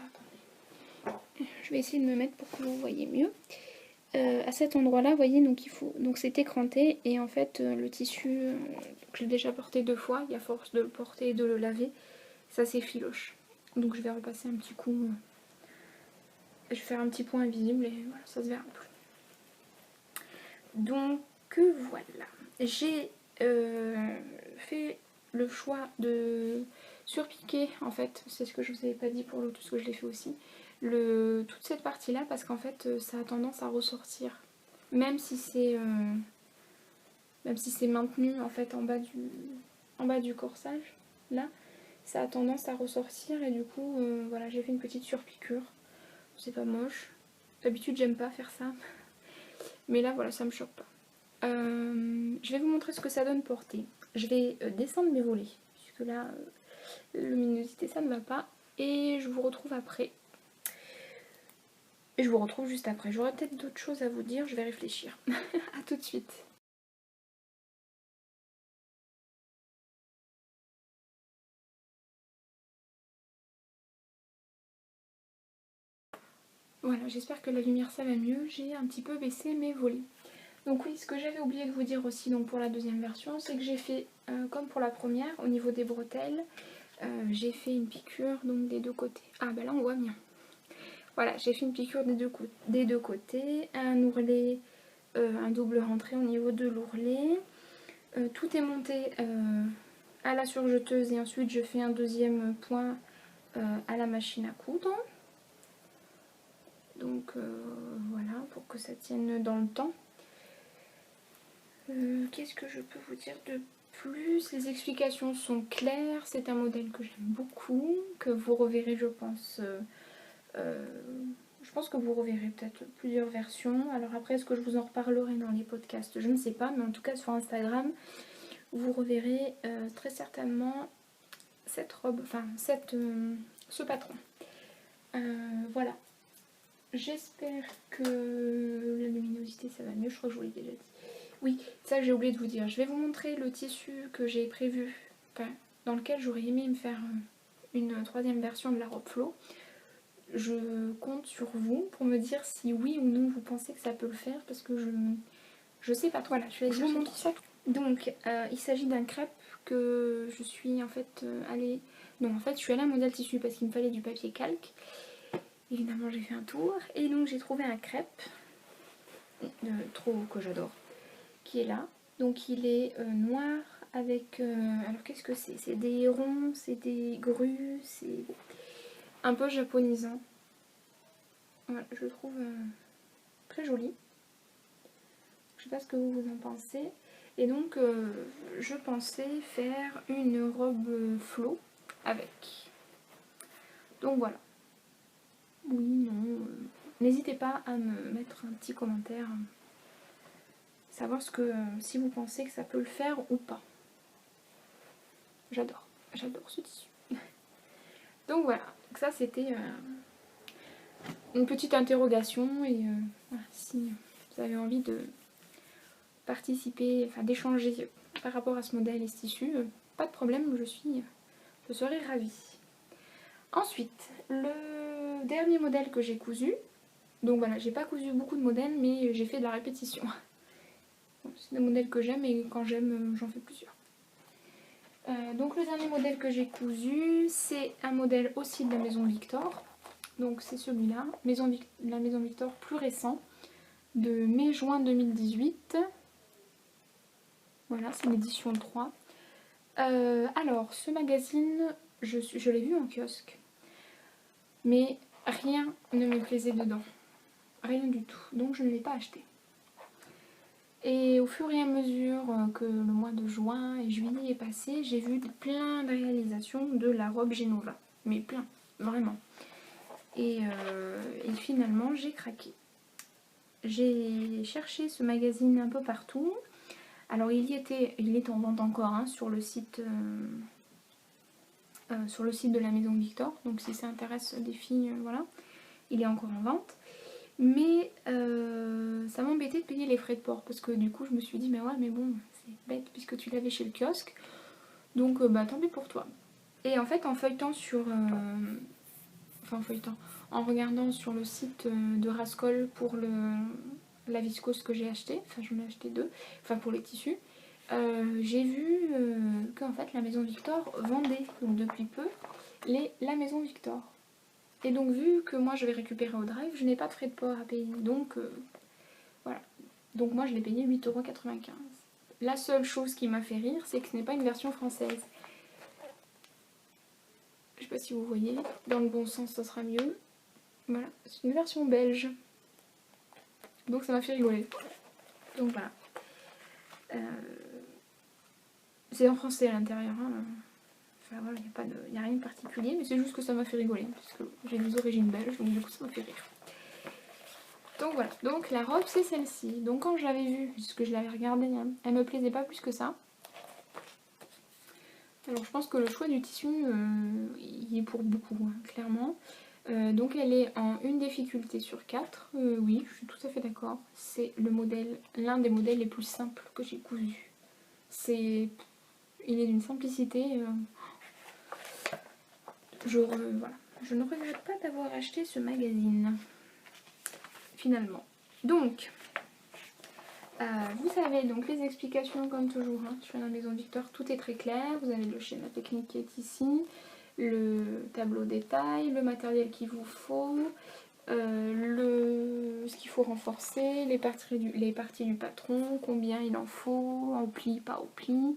attendez. Je vais essayer de me mettre pour que vous voyez mieux. À cet endroit-là, vous voyez, donc c'est écranté. Et en fait, le tissu, que j'ai déjà porté 2 fois, et à force de le porter et de le laver, ça s'effiloche. Donc je vais repasser un petit coup. Je vais faire un petit point invisible et voilà, ça se verra plus. Donc voilà. J'ai fait le choix de surpiquer, en fait, c'est ce que je vous avais pas dit pour l'autre, parce que je l'ai fait aussi, toute cette partie-là, parce qu'en fait, ça a tendance à ressortir. Même si c'est maintenu en fait en bas du corsage, là, ça a tendance à ressortir et du coup, voilà, j'ai fait une petite surpiqûre. C'est pas moche. D'habitude, j'aime pas faire ça. Mais là, voilà, ça me choque pas. Je vais vous montrer ce que ça donne portée. Je vais descendre mes volets, puisque là, la luminosité, ça ne va pas. Et je vous retrouve après. Et je vous retrouve juste après. J'aurai peut-être d'autres choses à vous dire, je vais réfléchir. A tout de suite. Voilà, j'espère que la lumière ça va mieux. J'ai un petit peu baissé mes volets. Donc oui, ce que j'avais oublié de vous dire aussi donc pour la deuxième version, c'est que j'ai fait, comme pour la première, au niveau des bretelles, j'ai fait une piqûre donc des deux côtés. Ah ben là on voit bien. Voilà, j'ai fait une piqûre des deux côtés, un ourlet, un double rentré au niveau de l'ourlet. Tout est monté à la surjeteuse et ensuite je fais un deuxième point à la machine à coudre. Donc voilà, pour que ça tienne dans le temps. Qu'est-ce que je peux vous dire de plus? Les explications sont claires, c'est un modèle que j'aime beaucoup, que vous reverrez je pense que vous reverrez peut-être plusieurs versions. Alors après, est-ce que je vous en reparlerai dans les podcasts? Je ne sais pas, mais en tout cas sur Instagram, vous reverrez très certainement cette robe, enfin ce patron. Voilà. J'espère que la luminosité ça va mieux, je crois que je vous l'ai déjà dit. Oui, ça j'ai oublié de vous dire. Je vais vous montrer le tissu que j'ai prévu, enfin, dans lequel j'aurais aimé me faire une troisième version de la robe Flo. Je compte sur vous pour me dire si oui ou non vous pensez que ça peut le faire parce que je sais pas trop. Voilà, je vous montre ça. Donc il s'agit d'un crêpe que je suis en fait allée... Non, en fait je suis allée à Modèle Tissu parce qu'il me fallait du papier calque. Évidemment j'ai fait un tour et donc j'ai trouvé un crêpe trop que j'adore qui est là. Donc il est noir avec... alors qu'est-ce que c'est? C'est des ronds, c'est des grues, c'est un peu japonisant. Voilà, je le trouve très joli. Je sais pas ce que vous en pensez. Et donc je pensais faire une robe Flo avec. Donc voilà. Oui, non. N'hésitez pas à me mettre un petit commentaire. Savoir si vous pensez que ça peut le faire ou pas. J'adore ce tissu. Donc voilà, donc ça c'était une petite interrogation et voilà, si vous avez envie de participer, enfin d'échanger par rapport à ce modèle et ce tissu, pas de problème, je serai ravie. Ensuite, le dernier modèle que j'ai cousu, donc voilà, j'ai pas cousu beaucoup de modèles mais j'ai fait de la répétition. C'est des modèles que j'aime et quand j'aime j'en fais plusieurs. Donc le dernier modèle que j'ai cousu, c'est un modèle aussi de la maison Victor. Donc c'est celui-là, la maison Victor plus récent, de mai-juin 2018. Voilà, c'est l'édition 3. Alors, ce magazine, je l'ai vu en kiosque, mais rien ne me plaisait dedans. Rien du tout, donc je ne l'ai pas acheté. Et au fur et à mesure que le mois de juin et juillet est passé, j'ai vu plein de réalisations de la robe Genova. Mais plein, vraiment. Et finalement, j'ai craqué. J'ai cherché ce magazine un peu partout. Alors il est en vente encore hein, sur le site de la maison Victor. Donc si ça intéresse des filles, voilà, il est encore en vente. Mais ça m'embêtait de payer les frais de port parce que du coup je me suis dit mais ouais mais bon c'est bête puisque tu l'avais chez le kiosque. Donc bah tant pis pour toi. Et en fait en feuilletant en regardant sur le site de Rascol pour la viscose que j'ai acheté, enfin j'en ai acheté deux, enfin pour les tissus, j'ai vu qu'en fait la maison Victor vendait, donc depuis peu, la maison Victor. Et donc vu que moi je vais récupérer au drive, je n'ai pas de frais de port à payer, donc voilà. Donc moi je l'ai payé 8,95 €. La seule chose qui m'a fait rire, c'est que ce n'est pas une version française. Je sais pas si vous voyez, dans le bon sens ça sera mieux. Voilà, c'est une version belge. Donc ça m'a fait rigoler. Donc voilà. C'est en français à l'intérieur. Hein. Enfin voilà, il n'y a rien de particulier, mais c'est juste que ça m'a fait rigoler. Parce que j'ai des origines belges, donc du coup ça m'a fait rire. Donc voilà, donc la robe c'est celle-ci. Donc quand je l'avais vue, puisque je l'avais regardée, hein, elle me plaisait pas plus que ça. Alors je pense que le choix du tissu, il est pour beaucoup, hein, clairement. Donc elle est en une difficulté sur 4. Oui, je suis tout à fait d'accord. C'est l'un des modèles les plus simples que j'ai cousu. Il est d'une simplicité. Voilà. Je ne regrette pas d'avoir acheté ce magazine. Finalement. Donc, vous savez donc les explications comme toujours hein, sur la maison Victor, tout est très clair. Vous avez le schéma technique qui est ici, le tableau détail, le matériel qu'il vous faut, ce qu'il faut renforcer, les parties du patron, combien il en faut, en pli, pas au pli,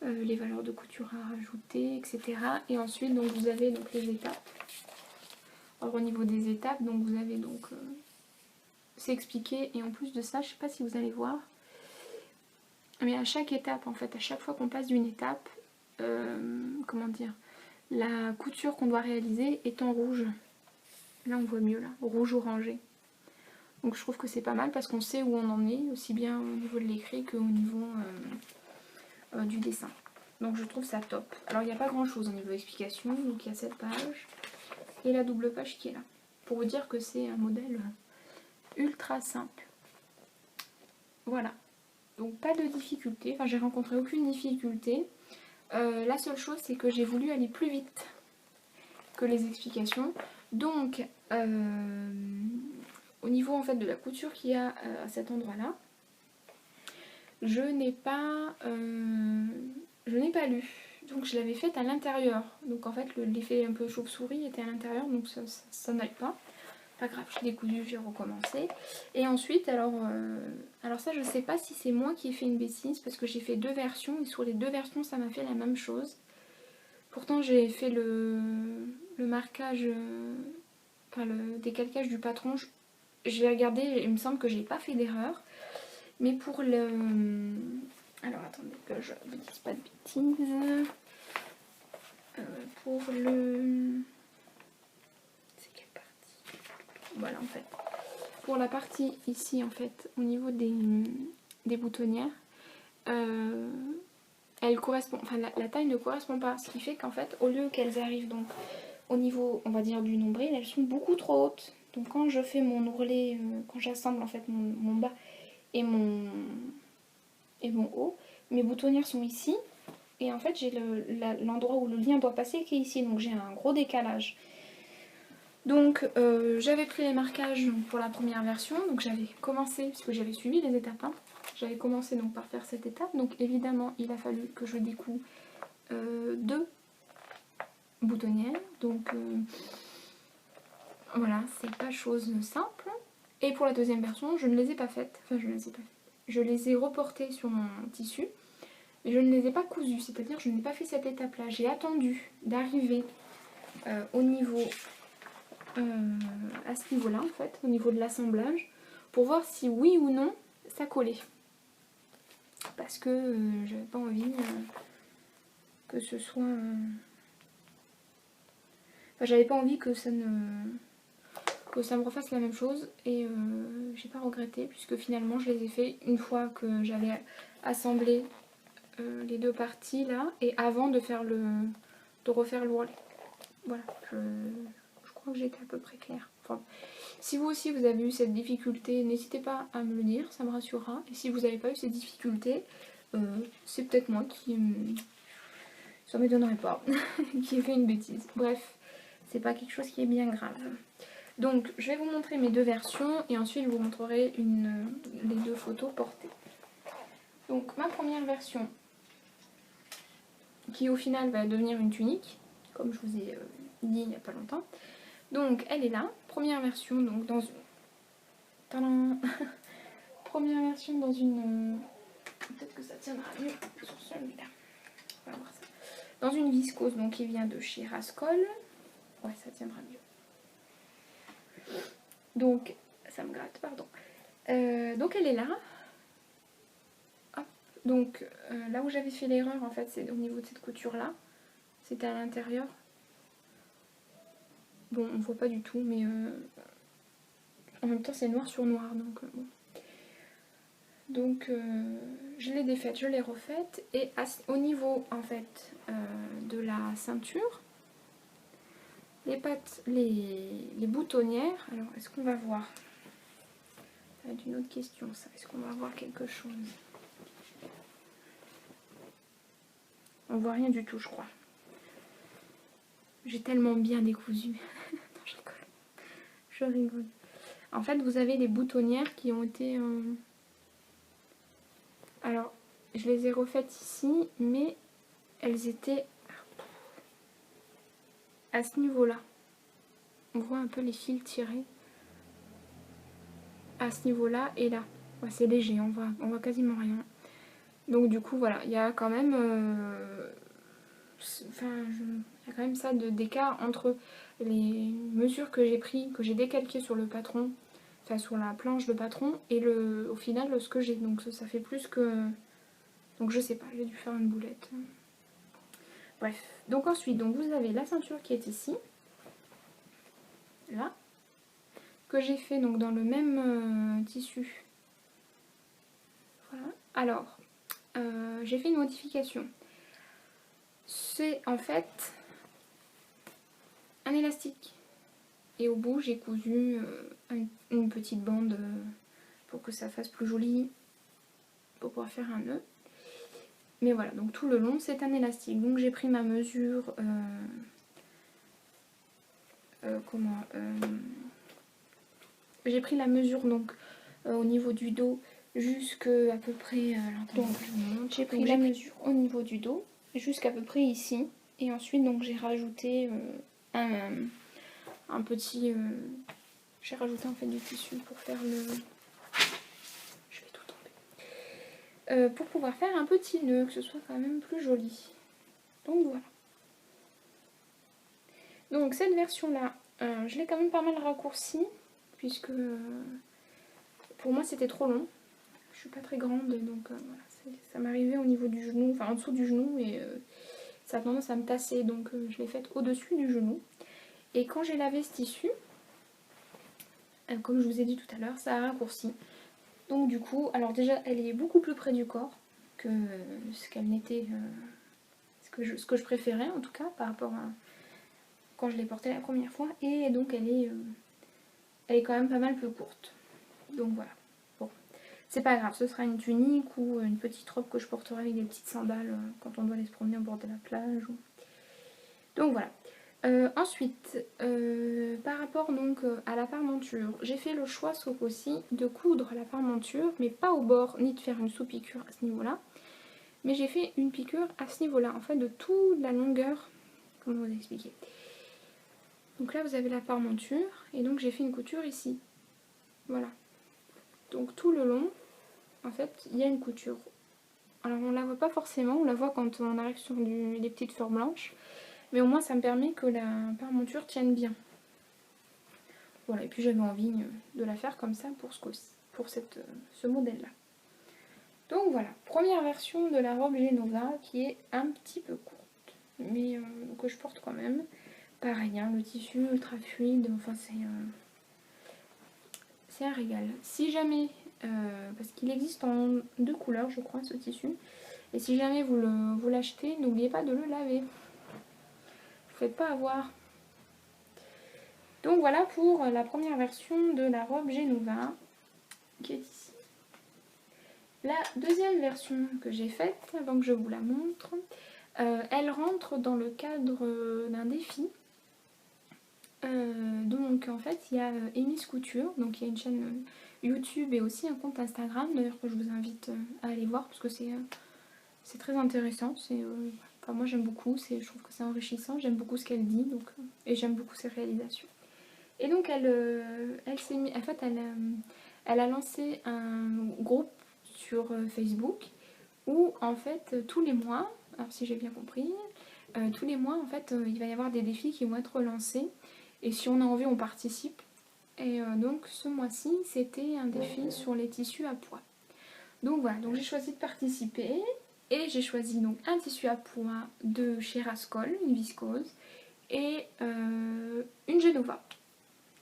les valeurs de couture à rajouter, etc. Et ensuite donc vous avez donc les étapes. Alors au niveau des étapes, donc vous avez donc c'est expliqué, et en plus de ça, je sais pas si vous allez voir, mais à chaque étape en fait, à chaque fois qu'on passe d'une étape, comment dire, la couture qu'on doit réaliser est en rouge. Là on voit mieux là, rouge orangé. Donc je trouve que c'est pas mal parce qu'on sait où on en est, aussi bien au niveau de l'écrit qu'au niveau du dessin. Donc je trouve ça top. Alors il n'y a pas grand chose au niveau explication, donc il y a cette page et la double page qui est là. Pour vous dire que c'est un modèle ultra simple. Voilà. Donc pas de difficulté, enfin j'ai rencontré aucune difficulté. La seule chose c'est que j'ai voulu aller plus vite que les explications. Donc au niveau en fait de la couture qu'il y a à cet endroit là, je n'ai pas lu, donc je l'avais faite à l'intérieur, donc en fait l'effet un peu chauve-souris était à l'intérieur, donc ça n'aille pas grave, j'ai décousu, j'ai recommencé. Et ensuite alors ça je sais pas si c'est moi qui ai fait une bêtise parce que j'ai fait 2 versions et sur les 2 versions ça m'a fait la même chose. Pourtant j'ai fait le marquage, enfin le décalcage du patron, je l'ai regardé, il me semble que j'ai pas fait d'erreur. Mais pour le... Alors attendez que je ne dise pas de bêtises. Pour le... C'est quelle partie? Voilà en fait. Pour la partie ici en fait, au niveau des boutonnières, elle correspond, enfin la taille ne correspond pas. Ce qui fait qu'en fait, au lieu qu'elles arrivent donc au niveau, on va dire, du nombril, elles sont beaucoup trop hautes. Donc quand je fais mon ourlet, quand j'assemble en fait mon bas et mon haut, mes boutonnières sont ici et en fait j'ai l'endroit où le lien doit passer qui est ici, donc j'ai un gros décalage. Donc j'avais pris les marquages pour la première version, donc j'avais commencé, puisque j'avais suivi les étapes, hein, j'avais commencé donc par faire cette étape, donc évidemment il a fallu que je découpe 2 boutonnières, donc voilà, c'est pas chose simple. Et pour la deuxième version, je ne les ai pas faites, enfin je les ai reportées sur mon tissu, mais je ne les ai pas cousues, c'est-à-dire je n'ai pas fait cette étape-là. J'ai attendu d'arriver au niveau, à ce niveau-là en fait, au niveau de l'assemblage, pour voir si oui ou non ça collait. Parce que j'avais pas envie que ce soit... Enfin, j'avais pas envie que ça me refasse la même chose et j'ai pas regretté puisque finalement je les ai fait une fois que j'avais assemblé les 2 parties là et avant de refaire l'ourlet. Voilà, je crois que j'ai été à peu près claire. Enfin, si vous aussi vous avez eu cette difficulté, n'hésitez pas à me le dire, ça me rassurera. Et si vous n'avez pas eu cette difficulté, c'est peut-être moi qui... ça m'étonnerait pas, qui ai fait une bêtise. Bref, c'est pas quelque chose qui est bien grave. Donc je vais vous montrer mes 2 versions et ensuite je vous montrerai les 2 photos portées. Donc ma première version, qui au final va devenir une tunique, comme je vous ai dit il n'y a pas longtemps. Donc elle est là, première version donc dans une... Tadam première version dans une... Peut-être que ça tiendra mieux sur celui-là. On va voir ça. Dans une viscose donc qui vient de chez Rascol. Ouais, ça tiendra mieux. Donc, ça me gratte, pardon. Donc elle est là. Hop. Donc là où j'avais fait l'erreur en fait, c'est au niveau de cette couture là. C'était à l'intérieur. Bon, on voit pas du tout, mais en même temps c'est noir sur noir, donc bon. Donc je l'ai défaite, je l'ai refaite et au niveau en fait de la ceinture, les pattes, les boutonnières, alors est-ce qu'on va voir? Ça va être une autre question ça, est-ce qu'on va voir quelque chose? On voit rien du tout je crois. J'ai tellement bien décousu. Non, je rigole. Je rigole. En fait vous avez les boutonnières qui ont été... Alors je les ai refaites ici mais elles étaient à ce niveau là. on voit un peu les fils tirés à ce niveau-là et là. Ouais, c'est léger, on voit quasiment rien. Donc du coup, voilà, il y a quand même... il y a quand même ça d'écart entre les mesures que j'ai prises, que j'ai décalquées sur le patron, enfin sur la planche de patron, et au final ce que j'ai. Donc ça fait plus que... Donc je sais pas, j'ai dû faire une boulette. Bref, donc ensuite, donc vous avez la ceinture qui est ici, là, que j'ai fait donc dans le même tissu. Voilà. Alors, j'ai fait une modification. C'est en fait un élastique. Et au bout, j'ai cousu une petite bande pour que ça fasse plus joli, pour pouvoir faire un nœud. Mais voilà, donc tout le long, c'est un élastique. Donc j'ai pris ma mesure... j'ai pris la mesure donc au niveau du dos jusqu'à peu près... donc j'ai pris la mesure au niveau du dos jusqu'à peu près ici. Et ensuite, donc j'ai rajouté un petit... j'ai rajouté en fait du tissu pour faire le... Je vais tout tomber. Pour pouvoir faire un petit nœud, que ce soit quand même plus joli. Donc voilà. Donc cette version-là, je l'ai quand même pas mal raccourcie, puisque pour moi c'était trop long. Je suis pas très grande, donc voilà, ça m'arrivait au niveau du genou, enfin en dessous du genou, et ça a tendance à me tasser, donc je l'ai faite au-dessus du genou. Et quand j'ai lavé ce tissu, comme je vous ai dit tout à l'heure, ça a raccourci. Donc du coup, alors déjà elle est beaucoup plus près du corps que ce qu'elle n'était, ce que je préférais en tout cas par rapport à quand je l'ai portée la première fois. Et donc elle est quand même pas mal plus courte. Donc voilà. Bon, c'est pas grave, ce sera une tunique ou une petite robe que je porterai avec des petites sandales quand on doit aller se promener au bord de la plage. Donc voilà. Ensuite, par rapport donc à la parmenture, j'ai fait le choix ce coup-ci de coudre la parmenture, mais pas au bord, ni de faire une sous-piqûre à ce niveau-là. Mais j'ai fait une piqûre à ce niveau-là, en fait de toute la longueur, comment vous expliquer. Donc là vous avez la parmenture, et donc j'ai fait une couture ici. Voilà. Donc tout le long, en fait, il y a une couture. Alors on la voit pas forcément, on la voit quand on arrive sur les petites fleurs blanches. Mais au moins ça me permet que la parmenture tienne bien. Voilà, et puis j'avais envie de la faire comme ça pour ce modèle-là. Donc voilà, première version de la robe Genova qui est un petit peu courte, mais que je porte quand même. Pareil, hein, le tissu ultra fluide, enfin c'est un régal. Si jamais, parce qu'il existe en 2 couleurs je crois ce tissu, et si jamais vous l'achetez, n'oubliez pas de le laver. Vous faites pas avoir. Donc voilà pour la première version de la robe Genova qui est ici. La deuxième version que j'ai faite, avant que je vous la montre, elle rentre dans le cadre d'un défi. Donc en fait il y a Amy's Couture, donc il y a une chaîne YouTube et aussi un compte Instagram d'ailleurs que je vous invite à aller voir parce que c'est très intéressant. Enfin, moi j'aime beaucoup, je trouve que c'est enrichissant, j'aime beaucoup ce qu'elle dit donc, et j'aime beaucoup ses réalisations. Et donc elle s'est mis, en fait elle a lancé un groupe sur Facebook où en fait tous les mois, alors si j'ai bien compris, tous les mois en fait il va y avoir des défis qui vont être lancés et si on a envie on participe. Et donc ce mois-ci c'était un défi sur les tissus à pois. Donc voilà, donc j'ai choisi de participer et j'ai choisi donc un tissu à pois de chez Rascol, une viscose, et une Genova.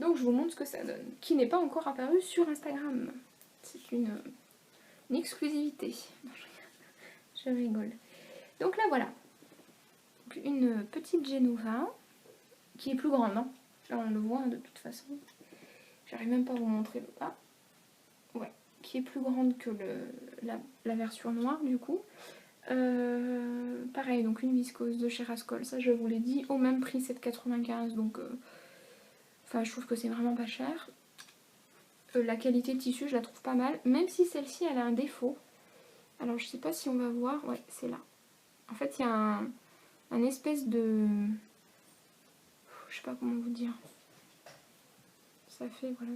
Donc je vous montre ce que ça donne, qui n'est pas encore apparu sur Instagram. C'est une exclusivité. Non, je rigole. Donc là voilà, une petite Genova, qui est plus grande, hein. Là on le voit de toute façon. J'arrive même pas à vous montrer le bas. Ouais, qui est plus grande que la version noire du coup. Pareil, donc une viscose de chez Rascol, ça je vous l'ai dit, au même prix 7,95, donc enfin je trouve que c'est vraiment pas cher. La qualité de tissu je la trouve pas mal, même si celle-ci elle a un défaut. Alors je sais pas si on va voir, ouais c'est là. En fait il y a un espèce de... je sais pas comment vous dire. ça fait voilà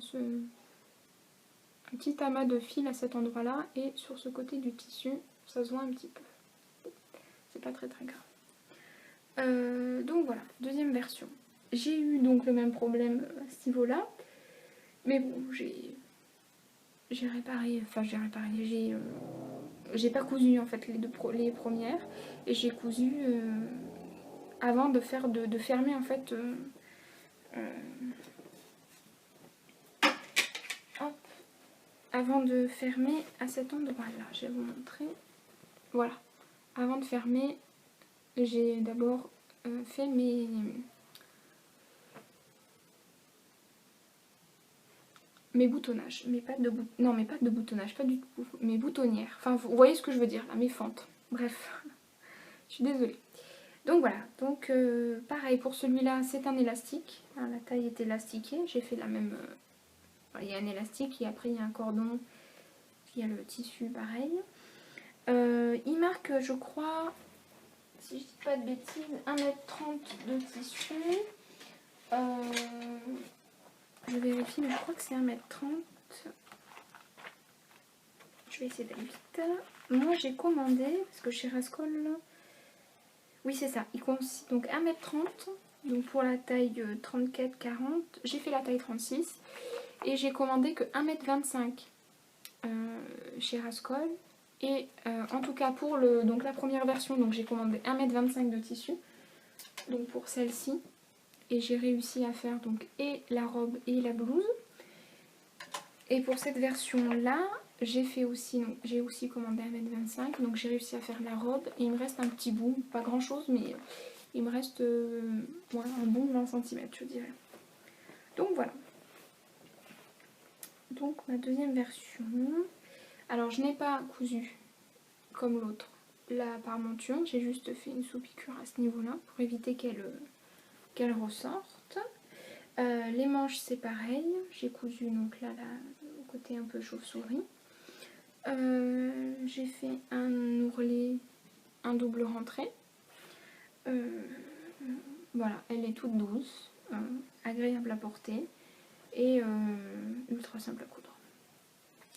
un petit amas de fil à cet endroit là, et sur ce côté du tissu ça se voit un petit peu. C'est pas très grave. Donc voilà, deuxième version. J'ai eu donc le même problème à ce niveau là, mais bon, j'ai réparé, j'ai pas cousu en fait les premières, et j'ai cousu avant de fermer en fait hop, avant de fermer à cet endroit là, je vais vous montrer. Voilà, avant de fermer, j'ai d'abord fait mes boutonnages, mes pattes de boutonnage, pas du tout, mes boutonnières. Enfin, vous voyez ce que je veux dire là, mes fentes. Bref, je suis désolée. Donc voilà, donc pareil pour celui-là, c'est un élastique. Hein, la taille est élastiquée, j'ai fait la même. Il y a un élastique et après il y a un cordon, il y a le tissu pareil. Il marque, je crois, si je dis pas de bêtises, 1,30 m de tissu. Je vérifie, mais je crois que c'est 1,30 m. Je vais essayer d'aller vite. Moi j'ai commandé, parce que chez Rascol, oui c'est ça, il consiste donc 1,30 m. Donc pour la taille 34-40, j'ai fait la taille 36. Et j'ai commandé que 1,25 m chez Rascol. Et en tout cas pour donc la première version, donc j'ai commandé 1,25 m de tissu. Donc pour celle-ci. Et j'ai réussi à faire donc et la robe et la blouse. Et pour cette version là, j'ai aussi commandé 1,25 m, donc j'ai réussi à faire la robe. Et il me reste un petit bout, pas grand chose, mais il me reste voilà, un bon 20 cm je dirais. Donc voilà. Donc ma deuxième version. Alors je n'ai pas cousu comme l'autre la parmenture, j'ai juste fait une sous-piqûre à ce niveau-là pour éviter qu'elle ressorte. Les manches c'est pareil, j'ai cousu donc là au côté un peu chauve-souris. J'ai fait un ourlet, un double rentré. Voilà, elle est toute douce, agréable à porter et ultra simple à coudre.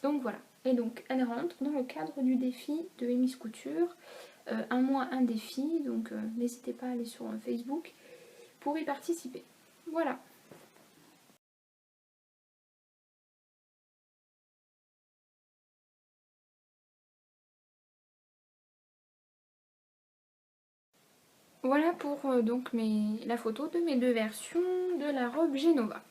Donc voilà, et donc elle rentre dans le cadre du défi de Emmy's Couture, un mois un défi, donc n'hésitez pas à aller sur Facebook pour y participer. Voilà. Voilà pour donc la photo de mes deux versions de la robe Genova.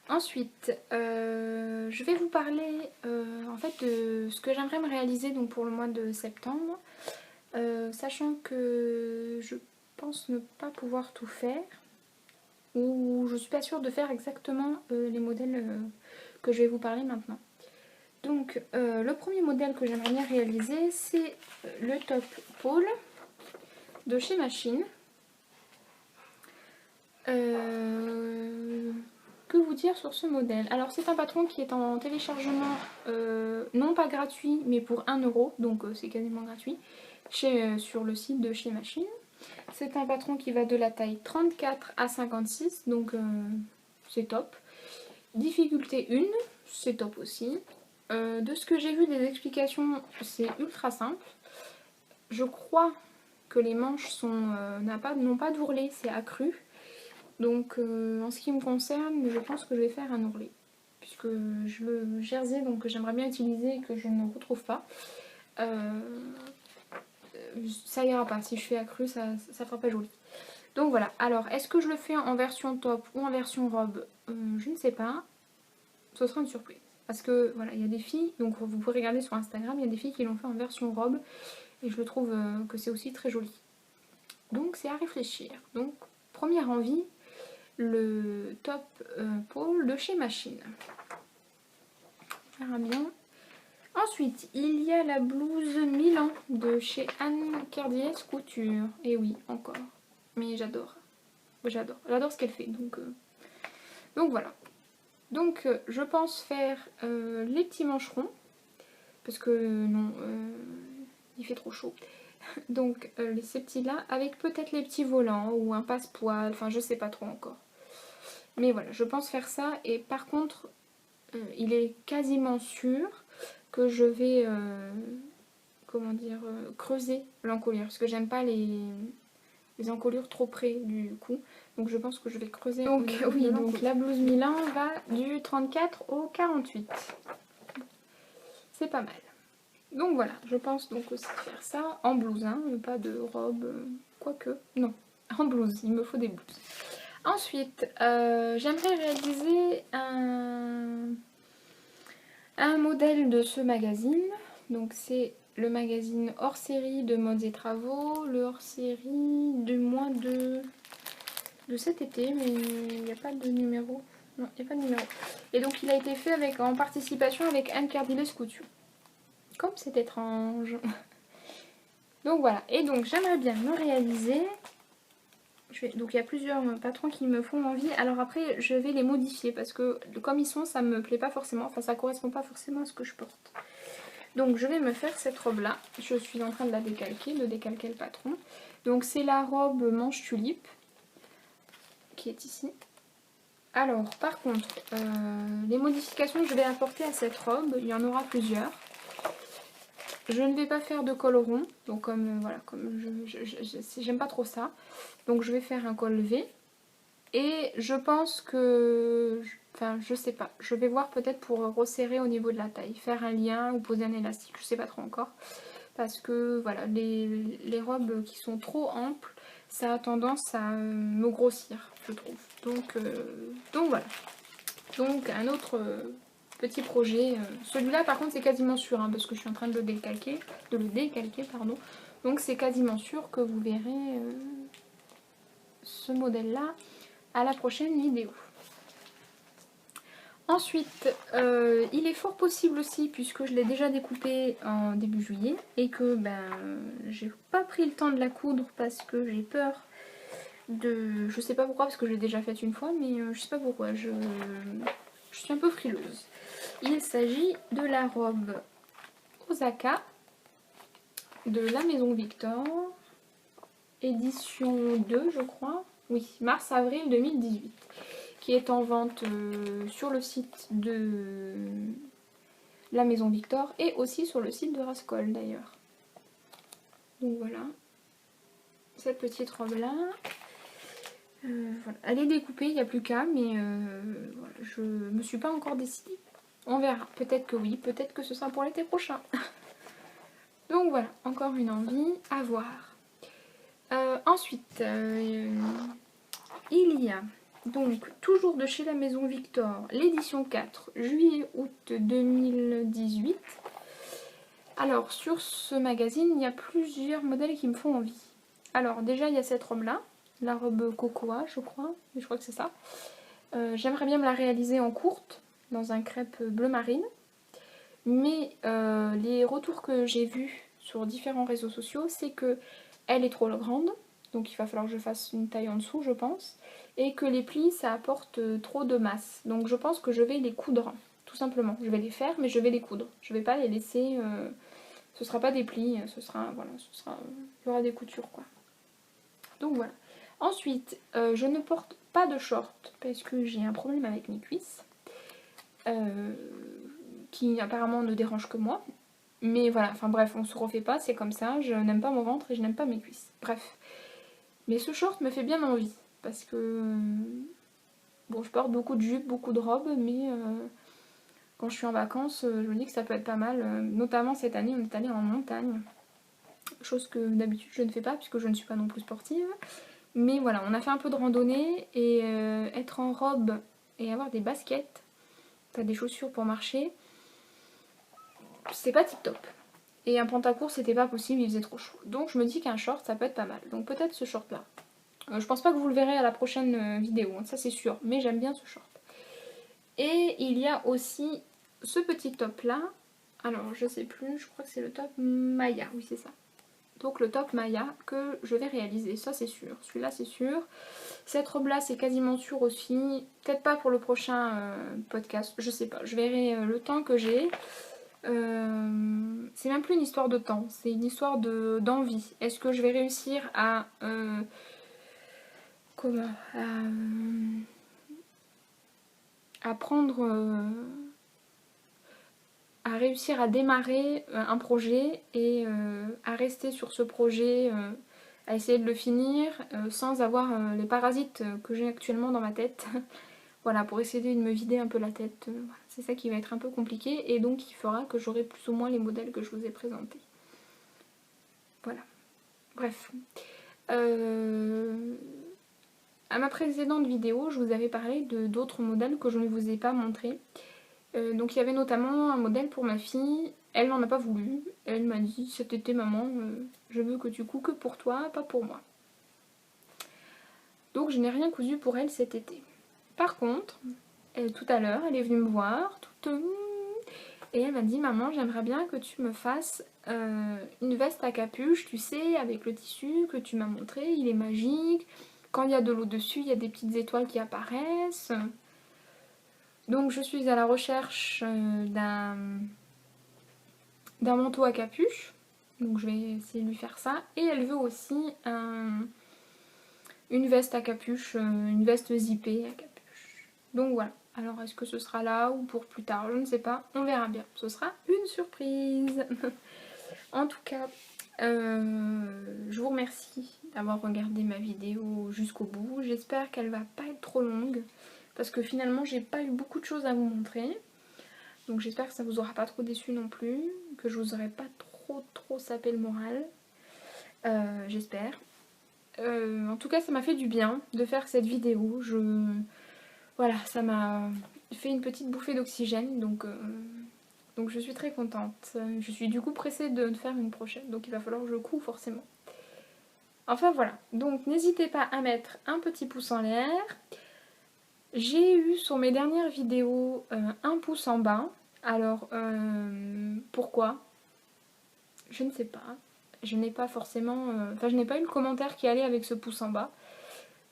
Ensuite, je vais vous parler en fait de ce que j'aimerais me réaliser donc pour le mois de septembre, sachant que je pense ne pas pouvoir tout faire, ou je suis pas sûre de faire exactement les modèles que je vais vous parler maintenant. Donc le premier modèle que j'aimerais bien réaliser, c'est le top pôle de chez Machine. Que vous dire sur ce modèle? Alors c'est un patron qui est en téléchargement, non pas gratuit, mais pour 1 €, donc c'est quasiment gratuit, sur le site de chez Machine. C'est un patron qui va de la taille 34 à 56, donc c'est top. Difficulté 1, c'est top aussi. De ce que j'ai vu des explications, c'est ultra simple. Je crois que les manches n'ont pas d'ourlet, c'est accru. Donc en ce qui me concerne, je pense que je vais faire un ourlet. Puisque je le jersey, donc j'aimerais bien utiliser et que je ne retrouve pas. Ça ira pas, si je fais accru, ça fera pas joli. Donc voilà, alors est-ce que je le fais en version top ou en version robe? Je ne sais pas. Ce sera une surprise. Parce que voilà, il y a des filles, donc vous pouvez regarder sur Instagram, il y a des filles qui l'ont fait en version robe. Et je le trouve que c'est aussi très joli. Donc c'est à réfléchir. Donc première envie, le top pôle de chez Machine. On verra bien. Ensuite, il y a la blouse Milan de chez Anne Cardiès Couture. Et oui, encore. Mais j'adore. J'adore ce qu'elle fait. Donc voilà. Donc je pense faire les petits mancherons. Parce que non, il fait trop chaud. Donc ces petits là, avec peut-être les petits volants ou un passe-poil. Enfin, je sais pas trop encore. Mais voilà, je pense faire ça. Et par contre, il est quasiment sûr que je vais, comment dire, creuser l'encolure. Parce que j'aime pas les encolures trop près du cou. Donc je pense que je vais creuser. Donc oui, donc la blouse Milan va du 34 au 48. C'est pas mal. Donc voilà, je pense donc aussi faire ça en blouse, hein, pas de robe, quoique, non, en blouse, il me faut des blouses. Ensuite, j'aimerais réaliser un modèle de ce magazine. Donc c'est le magazine hors série de modes et travaux, le hors série du mois de cet été, mais il n'y a pas de numéro. Non, il n'y a pas de numéro. Et donc il a été fait en participation avec Anne Cardiles Couture. Comme c'est étrange. Donc voilà, et donc j'aimerais bien me réaliser. Donc il y a plusieurs patrons qui me font envie. Alors après je vais les modifier parce que comme ils sont, ça me plaît pas forcément. Enfin ça correspond pas forcément à ce que je porte. Donc je vais me faire cette robe là. Je suis en train de la décalquer, de décalquer le patron. Donc c'est la robe manche tulipe qui est ici. Alors par contre, les modifications que je vais apporter à cette robe, il y en aura plusieurs. Je ne vais pas faire de col rond, donc voilà, comme j'aime pas trop ça. Donc je vais faire un col V. Et je pense que, enfin je sais pas, je vais voir peut-être pour resserrer au niveau de la taille, faire un lien ou poser un élastique, je sais pas trop encore. Parce que voilà, les robes qui sont trop amples, ça a tendance à me grossir, je trouve. Donc voilà. Donc un autre petit projet. Celui-là par contre c'est quasiment sûr, hein, parce que je suis en train de le décalquer, pardon. Donc c'est quasiment sûr que vous verrez ce modèle-là à la prochaine vidéo. Ensuite, il est fort possible aussi, puisque je l'ai déjà découpé en début juillet, et que j'ai pas pris le temps de la coudre parce que j'ai peur de... Je sais pas pourquoi, parce que je l'ai déjà faite une fois, mais je sais pas pourquoi, je suis un peu frileuse. Il s'agit de la robe Osaka de la Maison Victor, édition 2 je crois, oui, mars-avril 2018, qui est en vente sur le site de la Maison Victor et aussi sur le site de Rascol d'ailleurs. Donc voilà, cette petite robe là. Voilà. Elle est découpée, il n'y a plus qu'à, mais voilà, je me suis pas encore décidée. On verra, peut-être que oui, peut-être que ce sera pour l'été prochain. Donc voilà, encore une envie à voir. Ensuite, il y a donc toujours de chez la Maison Victor, l'édition 4, juillet-août 2018. Alors sur ce magazine, il y a plusieurs modèles qui me font envie. Alors déjà il y a cette robe là, la robe cocoa je crois que c'est ça. J'aimerais bien me la réaliser en courte, dans un crêpe bleu marine. Mais les retours que j'ai vus sur différents réseaux sociaux, c'est que elle est trop grande, donc il va falloir que je fasse une taille en dessous je pense, et que les plis ça apporte trop de masse. Donc je pense que je vais les coudre, tout simplement. Je vais les faire mais je vais les coudre. Je vais pas les laisser, ce sera pas des plis, ce sera, voilà, il y aura des coutures quoi. Donc voilà. Ensuite, je ne porte pas de short parce que j'ai un problème avec mes cuisses. Qui apparemment ne dérange que moi. Mais voilà, enfin bref, on se refait pas, c'est comme ça. Je n'aime pas mon ventre et je n'aime pas mes cuisses. Bref. Mais ce short me fait bien envie. Parce que... Bon, je porte beaucoup de jupes, beaucoup de robes, mais quand je suis en vacances, je me dis que ça peut être pas mal. Notamment cette année, on est allé en montagne. Chose que d'habitude je ne fais pas, puisque je ne suis pas non plus sportive. Mais voilà, on a fait un peu de randonnée et être en robe et avoir des baskets, t'as des chaussures pour marcher, c'est pas tip top. Et un pantacourt c'était pas possible, il faisait trop chaud. Donc je me dis qu'un short ça peut être pas mal. Donc peut-être ce short là. Je pense pas que vous le verrez à la prochaine vidéo, hein, ça c'est sûr. Mais j'aime bien ce short. Et il y a aussi ce petit top là. Alors je sais plus, je crois que c'est le top Maya, oui c'est ça. Donc le top Maya que je vais réaliser, ça c'est sûr. Celui-là c'est sûr. Cette robe là c'est quasiment sûr aussi. Peut-être pas pour le prochain podcast, je sais pas. Je verrai le temps que j'ai. C'est même plus une histoire de temps, c'est une histoire d'envie. Est-ce que je vais réussir à prendre, à réussir à démarrer un projet et à rester sur ce projet, à essayer de le finir sans avoir les parasites que j'ai actuellement dans ma tête. Voilà, pour essayer de me vider un peu la tête. Voilà. C'est ça qui va être un peu compliqué et donc qui fera que j'aurai plus ou moins les modèles que je vous ai présentés. Voilà. Bref. À ma précédente vidéo, je vous avais parlé d'autres modèles que je ne vous ai pas montrés. Donc il y avait notamment un modèle pour ma fille. Elle n'en a pas voulu. Elle m'a dit cet été, maman, je veux que tu couds que pour toi, pas pour moi. Donc je n'ai rien cousu pour elle cet été. Par contre, tout à l'heure, elle est venue me voir, et elle m'a dit, maman, j'aimerais bien que tu me fasses une veste à capuche, tu sais, avec le tissu que tu m'as montré, il est magique. Quand il y a de l'eau dessus, il y a des petites étoiles qui apparaissent. Donc je suis à la recherche d'un manteau à capuche. Donc je vais essayer de lui faire ça. Et elle veut aussi une veste à capuche, une veste zippée à capuche. Donc voilà. Alors est-ce que ce sera là ou pour plus tard? Je ne sais pas. On verra bien. Ce sera une surprise. En tout cas, je vous remercie d'avoir regardé ma vidéo jusqu'au bout. J'espère qu'elle va pas être trop longue. Parce que finalement, j'ai pas eu beaucoup de choses à vous montrer. Donc j'espère que ça vous aura pas trop déçu non plus. Que je vous aurai pas trop sapé le moral. J'espère. En tout cas, ça m'a fait du bien de faire cette vidéo. Voilà, ça m'a fait une petite bouffée d'oxygène. Donc je suis très contente. Je suis du coup pressée de faire une prochaine. Donc il va falloir que je couds forcément. Enfin voilà. Donc n'hésitez pas à mettre un petit pouce en l'air. J'ai eu sur mes dernières vidéos un pouce en bas. Alors, pourquoi? Je ne sais pas. Je n'ai pas forcément... Enfin, je n'ai pas eu le commentaire qui allait avec ce pouce en bas.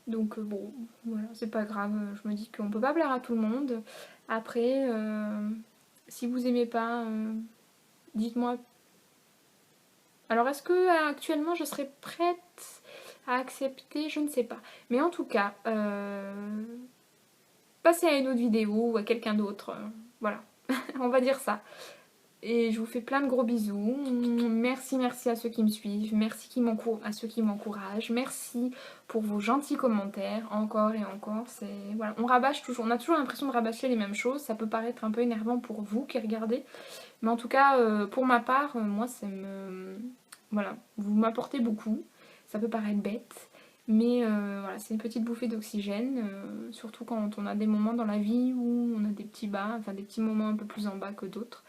Donc, bon, voilà, c'est pas grave. Je me dis qu'on peut pas plaire à tout le monde. Après, si vous aimez pas, dites-moi. Alors, est-ce que actuellement je serais prête à accepter? Je ne sais pas. Mais en tout cas... passez à une autre vidéo ou à quelqu'un d'autre. Voilà, on va dire ça. Et je vous fais plein de gros bisous. Merci à ceux qui me suivent. Merci à ceux qui m'encouragent. Merci pour vos gentils commentaires. Encore et encore. Voilà, on rabâche toujours. On a toujours l'impression de rabâcher les mêmes choses. Ça peut paraître un peu énervant pour vous qui regardez. Mais en tout cas, pour ma part, moi, voilà, vous m'apportez beaucoup. Ça peut paraître bête. Mais voilà, c'est une petite bouffée d'oxygène, surtout quand on a des moments dans la vie où on a des petits bas, enfin des petits moments un peu plus en bas que d'autres.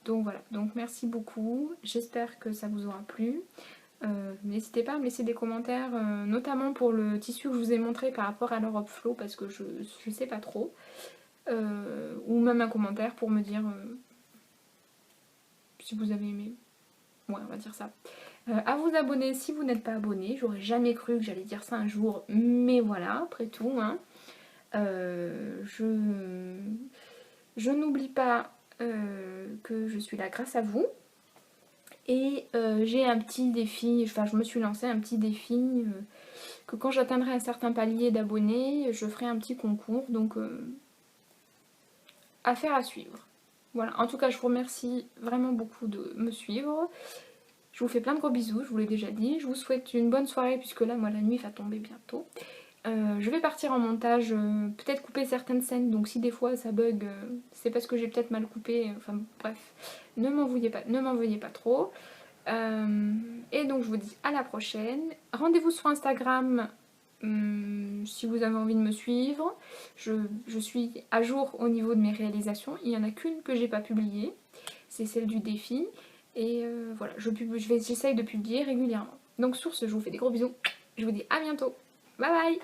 Donc voilà, donc merci beaucoup, j'espère que ça vous aura plu. N'hésitez pas à me laisser des commentaires, notamment pour le tissu que je vous ai montré par rapport à l'Europe Flow, parce que je sais pas trop. Ou même un commentaire pour me dire si vous avez aimé. Ouais, on va dire ça. À vous abonner si vous n'êtes pas abonné. J'aurais jamais cru que j'allais dire ça un jour, mais voilà, après tout. Hein. Je n'oublie pas que je suis là grâce à vous. Et j'ai un petit défi, enfin je me suis lancé un petit défi que quand j'atteindrai un certain palier d'abonnés, je ferai un petit concours. Donc affaire à suivre. Voilà, en tout cas je vous remercie vraiment beaucoup de me suivre. Je vous fais plein de gros bisous, je vous l'ai déjà dit. Je vous souhaite une bonne soirée puisque là, moi, la nuit va tomber bientôt. Je vais partir en montage, peut-être couper certaines scènes. Donc si des fois ça bug, c'est parce que j'ai peut-être mal coupé. Enfin bref, ne m'en veuillez pas trop. Et donc je vous dis à la prochaine. Rendez-vous sur Instagram si vous avez envie de me suivre. Je suis à jour au niveau de mes réalisations. Il n'y en a qu'une que j'ai pas publiée. C'est celle du défi. Et voilà, j'essaye de publier régulièrement. Donc sur ce, je vous fais des gros bisous. Je vous dis à bientôt. Bye bye!